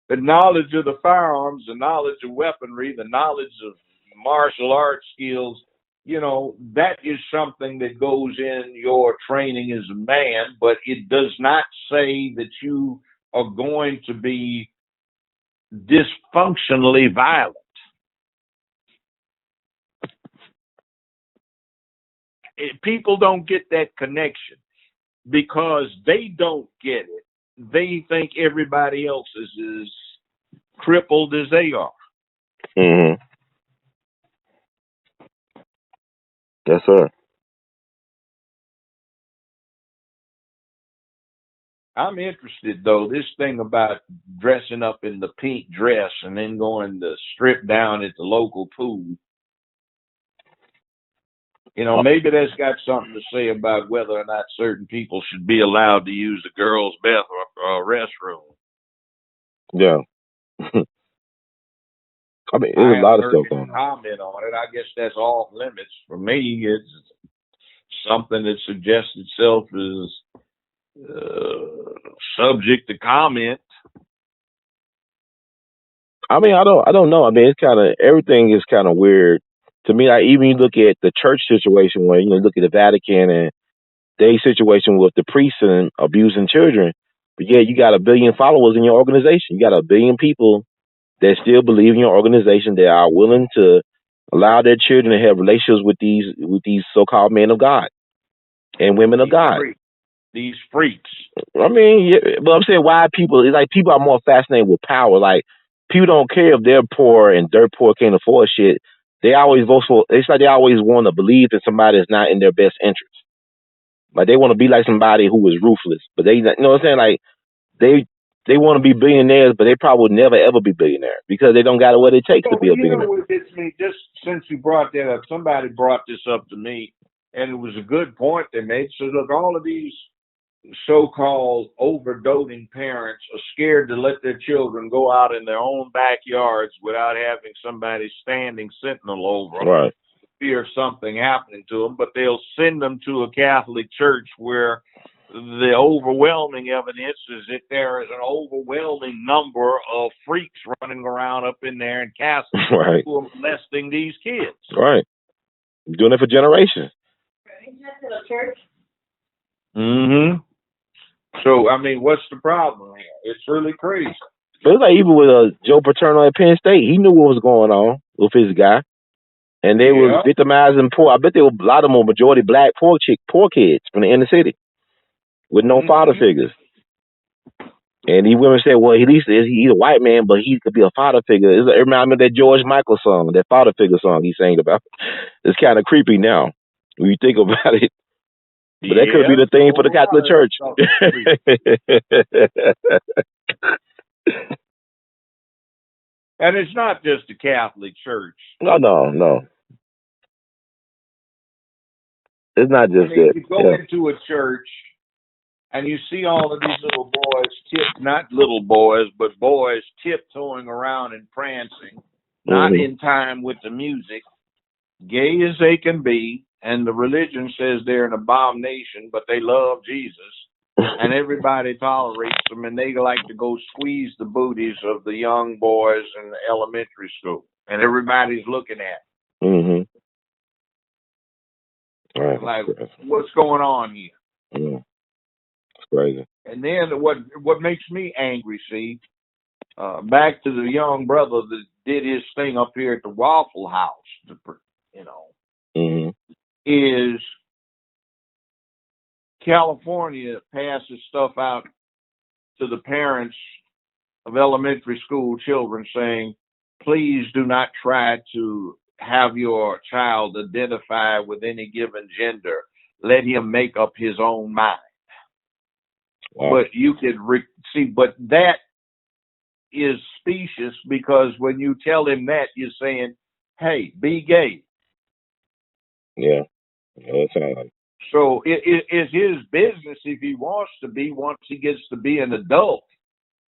[SPEAKER 3] The knowledge of the firearms, the knowledge of weaponry, the knowledge of martial arts skills, you know, that is something that goes in your training as a man, but it does not say that you are going to be dysfunctionally violent. people don't get that connection because they don't get it. They think everybody else is as crippled as they are.
[SPEAKER 2] Mm-hmm. Yes, sir.
[SPEAKER 3] I'm interested though. This thing about dressing up in the pink dress and then going to strip down at the local pool. You know, maybe that's got something to say about whether or not certain people should be allowed to use the girls' restroom.
[SPEAKER 2] Yeah. I mean,
[SPEAKER 3] I
[SPEAKER 2] there's a lot
[SPEAKER 3] haven't
[SPEAKER 2] of
[SPEAKER 3] heard
[SPEAKER 2] stuff
[SPEAKER 3] any
[SPEAKER 2] going on.
[SPEAKER 3] comment on it. I guess that's off limits. For me, it's something that suggests itself as subject to comment.
[SPEAKER 2] I mean, I don't know. I mean, it's kind of, everything is kind of weird to me. Like, even you look at the church situation where, you know, look at the Vatican and their situation with the priests and abusing children. But yeah, you got 1 billion followers in your organization. You got 1 billion people that still believe in your organization, that are willing to allow their children to have relationships with these so-called men of God and women of God.
[SPEAKER 3] These freaks.
[SPEAKER 2] I mean, yeah, but I'm saying, why people? It's like people are more fascinated with power. Like, people don't care if they're poor and dirt poor can't afford shit. They always vote for. It's like they always want to believe in somebody that's not in their best interest. Like, they want to be like somebody who is ruthless, but they, you know what I'm saying? Like, they want to be billionaires, but they probably would never ever be billionaires because they don't got what it takes to be a billionaire.
[SPEAKER 3] You know what gets me? Just since you brought that up, somebody brought this up to me, and it was a good point they made. So look, all of these so-called overdoting parents are scared to let their children go out in their own backyards without having somebody standing sentinel over them.
[SPEAKER 2] Right.
[SPEAKER 3] Fear something happening to them, but they'll send them to a Catholic church where the overwhelming evidence is that there is an overwhelming number of freaks running around up in there in castles
[SPEAKER 2] Right.
[SPEAKER 3] who are molesting these kids.
[SPEAKER 2] Right. Doing it for generations.
[SPEAKER 4] Isn't that to the church?
[SPEAKER 3] Mm-hmm. So, I mean, what's the problem here? It's really crazy.
[SPEAKER 2] But it's like even with Joe Paterno at Penn State, he knew what was going on with his guy. And they was victimizing poor. I bet there were a lot of them were majority black poor kids from the inner city with no father figures. And these women said, well, at least he's a white man, but he could be a father figure. It reminds me of that George Michael song, that father figure song he sang about. It's kind of creepy now when you think about it. But that could be the thing for the Catholic Church.
[SPEAKER 3] And it's not just the Catholic Church.
[SPEAKER 2] No. It's not just that.
[SPEAKER 3] You go into a church and you see all of these little boys, not little boys, but boys tiptoeing around and prancing, not in time with the music, gay as they can be, and the religion says they're an abomination, but they love Jesus, and everybody tolerates them, and they like to go squeeze the booties of the young boys in the elementary school, and everybody's looking at them.
[SPEAKER 2] Right.
[SPEAKER 3] Like, what's going on here?
[SPEAKER 2] It's crazy.
[SPEAKER 3] And then what makes me angry, see, back to the young brother that did his thing up here at the Waffle House, is California passes stuff out to the parents of elementary school children saying, please do not try to have your child identify with any given gender. Let him make up his own mind. Wow. But you could see, but that is specious because when you tell him that, you're saying, hey, be gay.
[SPEAKER 2] Yeah. That's right.
[SPEAKER 3] So it is his business if he wants to be once he gets to be an adult.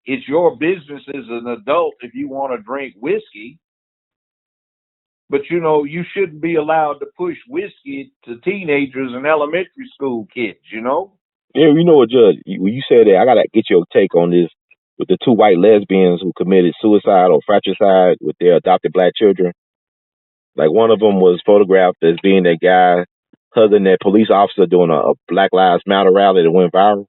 [SPEAKER 3] It's your business as an adult if you want to drink whiskey. But, you shouldn't be allowed to push whiskey to teenagers and elementary school kids,
[SPEAKER 2] Yeah, you know what, Judge? When you say that, I got to get your take on this with the 2 white lesbians who committed suicide or fratricide with their adopted black children. Like, one of them was photographed as being that guy hugging that police officer during a Black Lives Matter rally that went viral.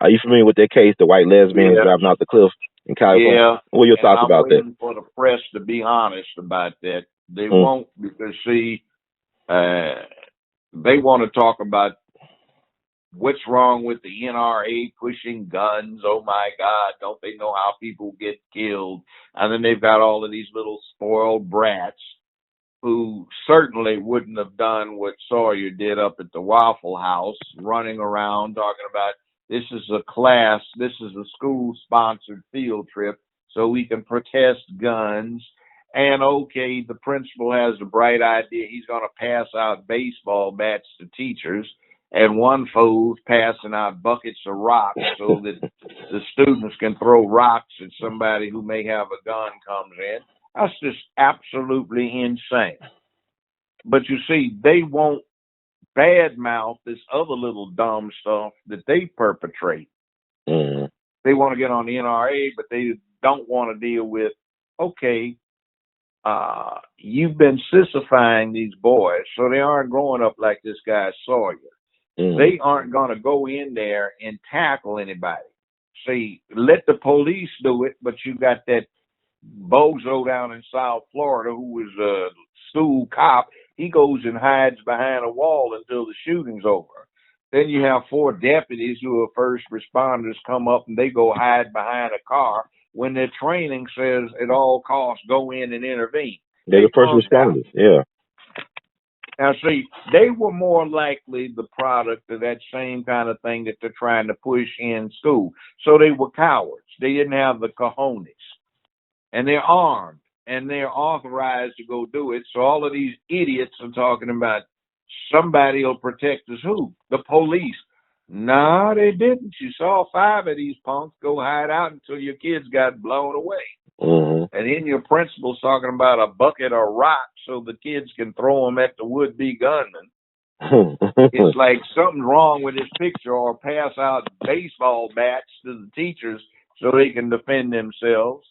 [SPEAKER 2] Are you familiar with that case, the white lesbians driving off the cliff in California?
[SPEAKER 3] Yeah.
[SPEAKER 2] What are your thoughts about that?
[SPEAKER 3] I'm waiting for the press to be honest about that. They won't because, see, they want to talk about what's wrong with the NRA pushing guns. Oh my God, don't they know how people get killed? And then they've got all of these little spoiled brats who certainly wouldn't have done what Sawyer did up at the Waffle House, running around talking about this is a class, this is a school sponsored field trip so we can protest guns. And okay, the principal has a bright idea. He's going to pass out baseball bats to teachers, and one fool's passing out buckets of rocks so that the students can throw rocks at somebody who may have a gun comes in. That's just absolutely insane. But you see, they won't badmouth this other little dumb stuff that they perpetrate.
[SPEAKER 2] Mm.
[SPEAKER 3] They want to get on the NRA, but they don't want to deal with, okay, you've been sissifying these boys, so they aren't growing up like this guy Sawyer.
[SPEAKER 2] Mm.
[SPEAKER 3] They aren't going to go in there and tackle anybody. See, let the police do it, but you got that bozo down in South Florida who was a school cop. He goes and hides behind a wall until the shooting's over. Then you have 4 deputies who are first responders come up and they go hide behind a car when their training says at all costs go in and intervene.
[SPEAKER 2] They're the first responders, yeah.
[SPEAKER 3] Now, see, they were more likely the product of that same kind of thing that they're trying to push in school. So they were cowards. They didn't have the cojones. And they're armed, and they're authorized to go do it. So all of these idiots are talking about somebody will protect us. Who? The police. No, they didn't. You saw 5 of these punks go hide out until your kids got blown away.
[SPEAKER 2] Mm-hmm.
[SPEAKER 3] And then your principal's talking about a bucket of rocks so the kids can throw them at the would-be gunman. It's like something's wrong with this picture, or pass out baseball bats to the teachers so they can defend themselves.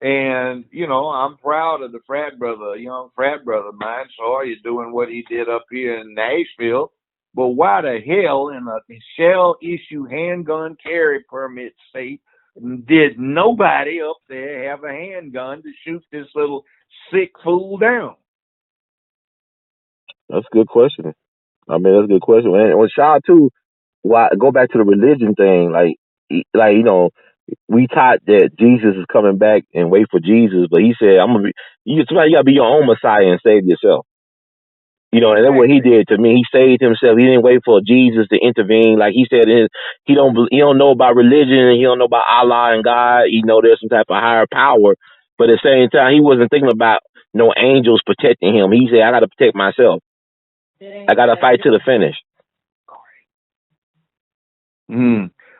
[SPEAKER 3] And, you know, I'm proud of the frat brother, a young frat brother of mine, Sawyer, doing what he did up here in Nashville. But why the hell in a shell-issue handgun carry permit state did nobody up there have a handgun to shoot this little sick fool down?
[SPEAKER 2] That's a good question. I mean, that's a good question. And on Shaw too, why go back to the religion thing? Like you know, we taught that Jesus is coming back and wait for Jesus, but he said, "I'm gonna be you. Somebody you gotta be your own Messiah and save yourself." You know, and that's what he did to me. He saved himself. He didn't wait for Jesus to intervene. Like he said, he don't know about religion, and he don't know about Allah and God. You know, there's some type of higher power, but at the same time, he wasn't thinking about no angels protecting him. He said, "I got to protect myself. I got to fight to the finish."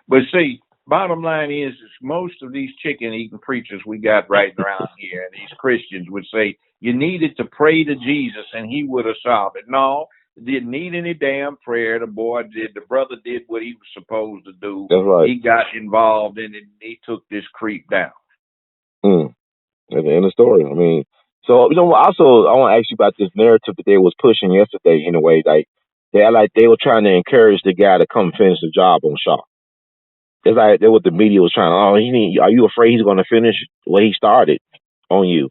[SPEAKER 3] But see, bottom line is most of these chicken-eating preachers we got right around here, and these Christians would say, you needed to pray to Jesus and he would have solved it. No, didn't need any damn prayer. The brother did what he was supposed to do.
[SPEAKER 2] That's right.
[SPEAKER 3] He got involved in it and he took this creep down.
[SPEAKER 2] At the end of the story. I mean, so, you know, also, I want to ask you about this narrative that they was pushing yesterday in a way. Like they were trying to encourage the guy to come finish the job on Shaw. It's like that what the media was trying. Oh, are you afraid he's going to finish what he started on you?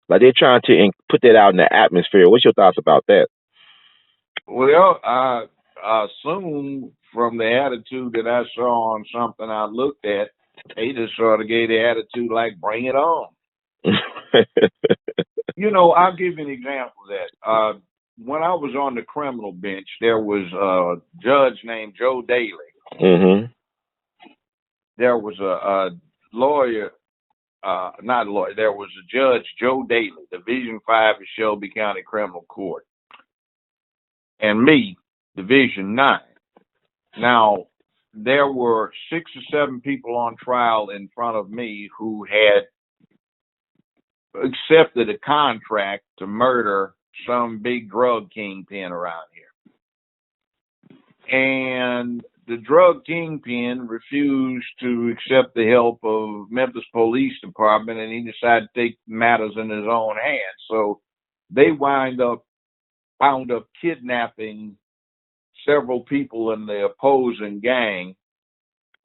[SPEAKER 2] Like they're trying to put that out in the atmosphere. What's your thoughts about that?
[SPEAKER 3] Well, I assume from the attitude that I saw on something I looked at, they just sort of gave the attitude like, bring it on. You know, I'll give you an example of that. When I was on the criminal bench, there was a judge named Joe Daly.
[SPEAKER 2] Mm-hmm.
[SPEAKER 3] There was a lawyer, not a lawyer, there was a judge, Joe Daly, Division 5 of Shelby County Criminal Court. And me, Division 9. Now, there were 6 or 7 people on trial in front of me who had accepted a contract to murder some big drug kingpin around here. And the drug kingpin refused to accept the help of Memphis Police Department, and he decided to take matters in his own hands. So they wound up kidnapping several people in the opposing gang,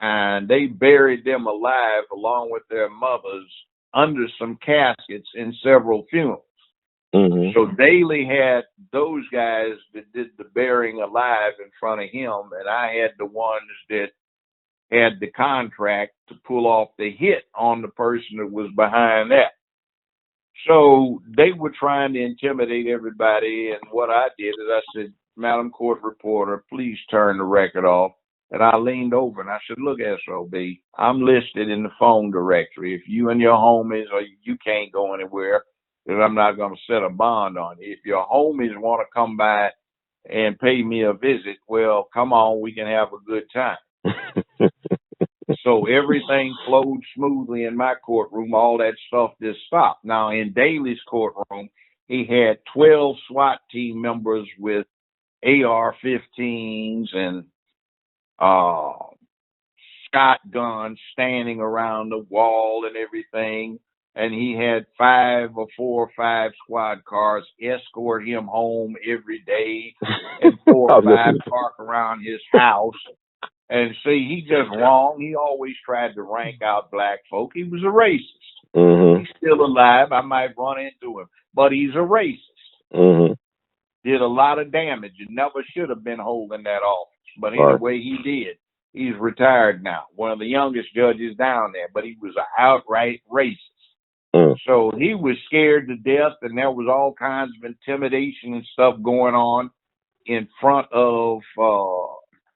[SPEAKER 3] and they buried them alive along with their mothers under some caskets in several funerals.
[SPEAKER 2] Mm-hmm.
[SPEAKER 3] So Daly had those guys that did the burying alive in front of him, and I had the ones that had the contract to pull off the hit on the person that was behind that. So they were trying to intimidate everybody, and what I did is I said, Madam Court Reporter, please turn the record off. And I leaned over and I said, look, SOB, I'm listed in the phone directory. If you and your homies, or you can't go anywhere, then I'm not going to set a bond on you. If your homies want to come by and pay me a visit, well, come on, we can have a good time. So everything flowed smoothly in my courtroom. All that stuff just stopped. Now, in Daly's courtroom, he had 12 SWAT team members with AR-15s and shotguns standing around the wall and everything. And he had 4 or 5 squad cars escort him home every day, and 4 or 5 park around his house. And see, he just wrong. He always tried to rank out black folk. He was a racist.
[SPEAKER 2] Mm-hmm.
[SPEAKER 3] He's still alive. I might run into him, but he's a racist.
[SPEAKER 2] Mm-hmm.
[SPEAKER 3] Did a lot of damage and never should have been holding that office. But anyway, he did. He's retired now. One of the youngest judges down there, but he was an outright racist. So he was scared to death, and there was all kinds of intimidation and stuff going on in front of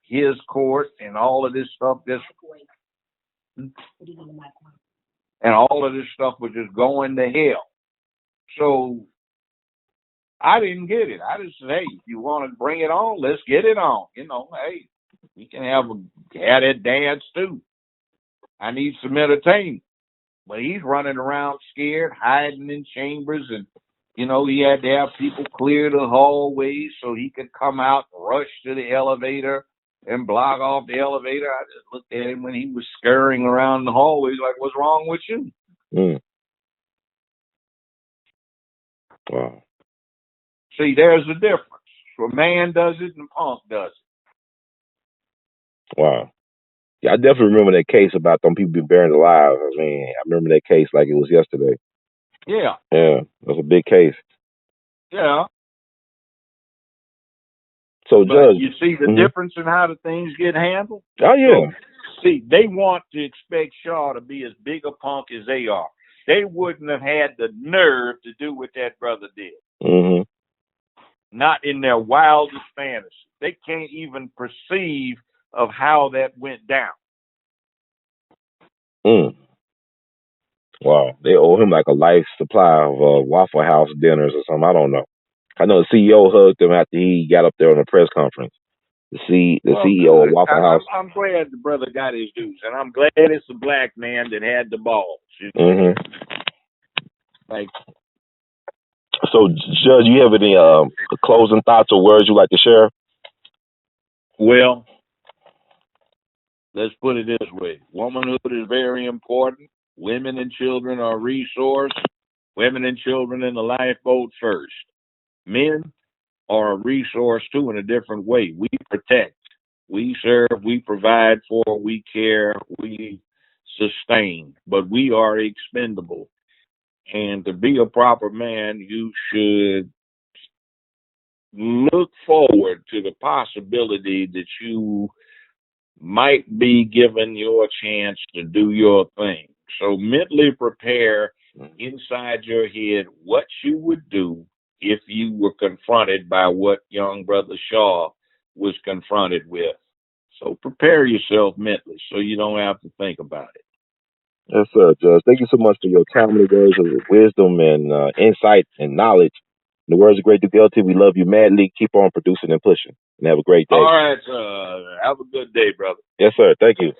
[SPEAKER 3] his court, and all of this stuff and all of this stuff was just going to hell. So I didn't get it. I just said, hey, if you want to bring it on, let's get it on. You know, hey, we can have that dance too. I need some entertainment. But he's running around scared, hiding in chambers, and you know, he had to have people clear the hallways so he could come out and rush to the elevator and block off the elevator. I just looked at him when he was scurrying around the hallways like, what's wrong with you?
[SPEAKER 2] Wow.
[SPEAKER 3] See, there's a difference. So a man does it and a punk does
[SPEAKER 2] it. Wow. Yeah, I definitely remember that case about them people being buried alive. I mean, I remember that case like it was yesterday.
[SPEAKER 3] Yeah.
[SPEAKER 2] Yeah, it was a big case.
[SPEAKER 3] Yeah.
[SPEAKER 2] So,
[SPEAKER 3] but
[SPEAKER 2] Judge,
[SPEAKER 3] you see the difference in how the things get handled?
[SPEAKER 2] Oh, yeah.
[SPEAKER 3] So, see, they want to expect Shaw to be as big a punk as they are. They wouldn't have had the nerve to do what that brother did.
[SPEAKER 2] Mm-hmm.
[SPEAKER 3] Not in their wildest fantasy. They can't even perceive of how that went down.
[SPEAKER 2] Wow. They owe him like a life supply of Waffle House dinners or something. I don't know. I know the CEO hugged him after he got up there on a press conference. The CEO of Waffle House.
[SPEAKER 3] I'm glad the brother got his dues, and I'm glad it's a black man that had the balls. You know?
[SPEAKER 2] Mm-hmm.
[SPEAKER 3] Like,
[SPEAKER 2] so, Judge, you have any closing thoughts or words you'd like to share?
[SPEAKER 3] Well, let's put it this way. Womanhood is very important. Women and children are a resource. Women and children in the lifeboat first. Men are a resource too in a different way. We protect, we serve, we provide for, we care, we sustain, but we are expendable. And to be a proper man, you should look forward to the possibility that you might be given your chance to do your thing. So mentally prepare inside your head what you would do if you were confronted by what young brother Shaw was confronted with. So prepare yourself mentally so you don't have to think about it.
[SPEAKER 2] Yes, sir, Judge. Thank you so much for your timely words of wisdom and insight and knowledge. In the words of Great Duke LT, we love you madly. Keep on producing and pushing. And have a great day.
[SPEAKER 3] All right. Have a good day, brother.
[SPEAKER 2] Yes, sir. Thank you.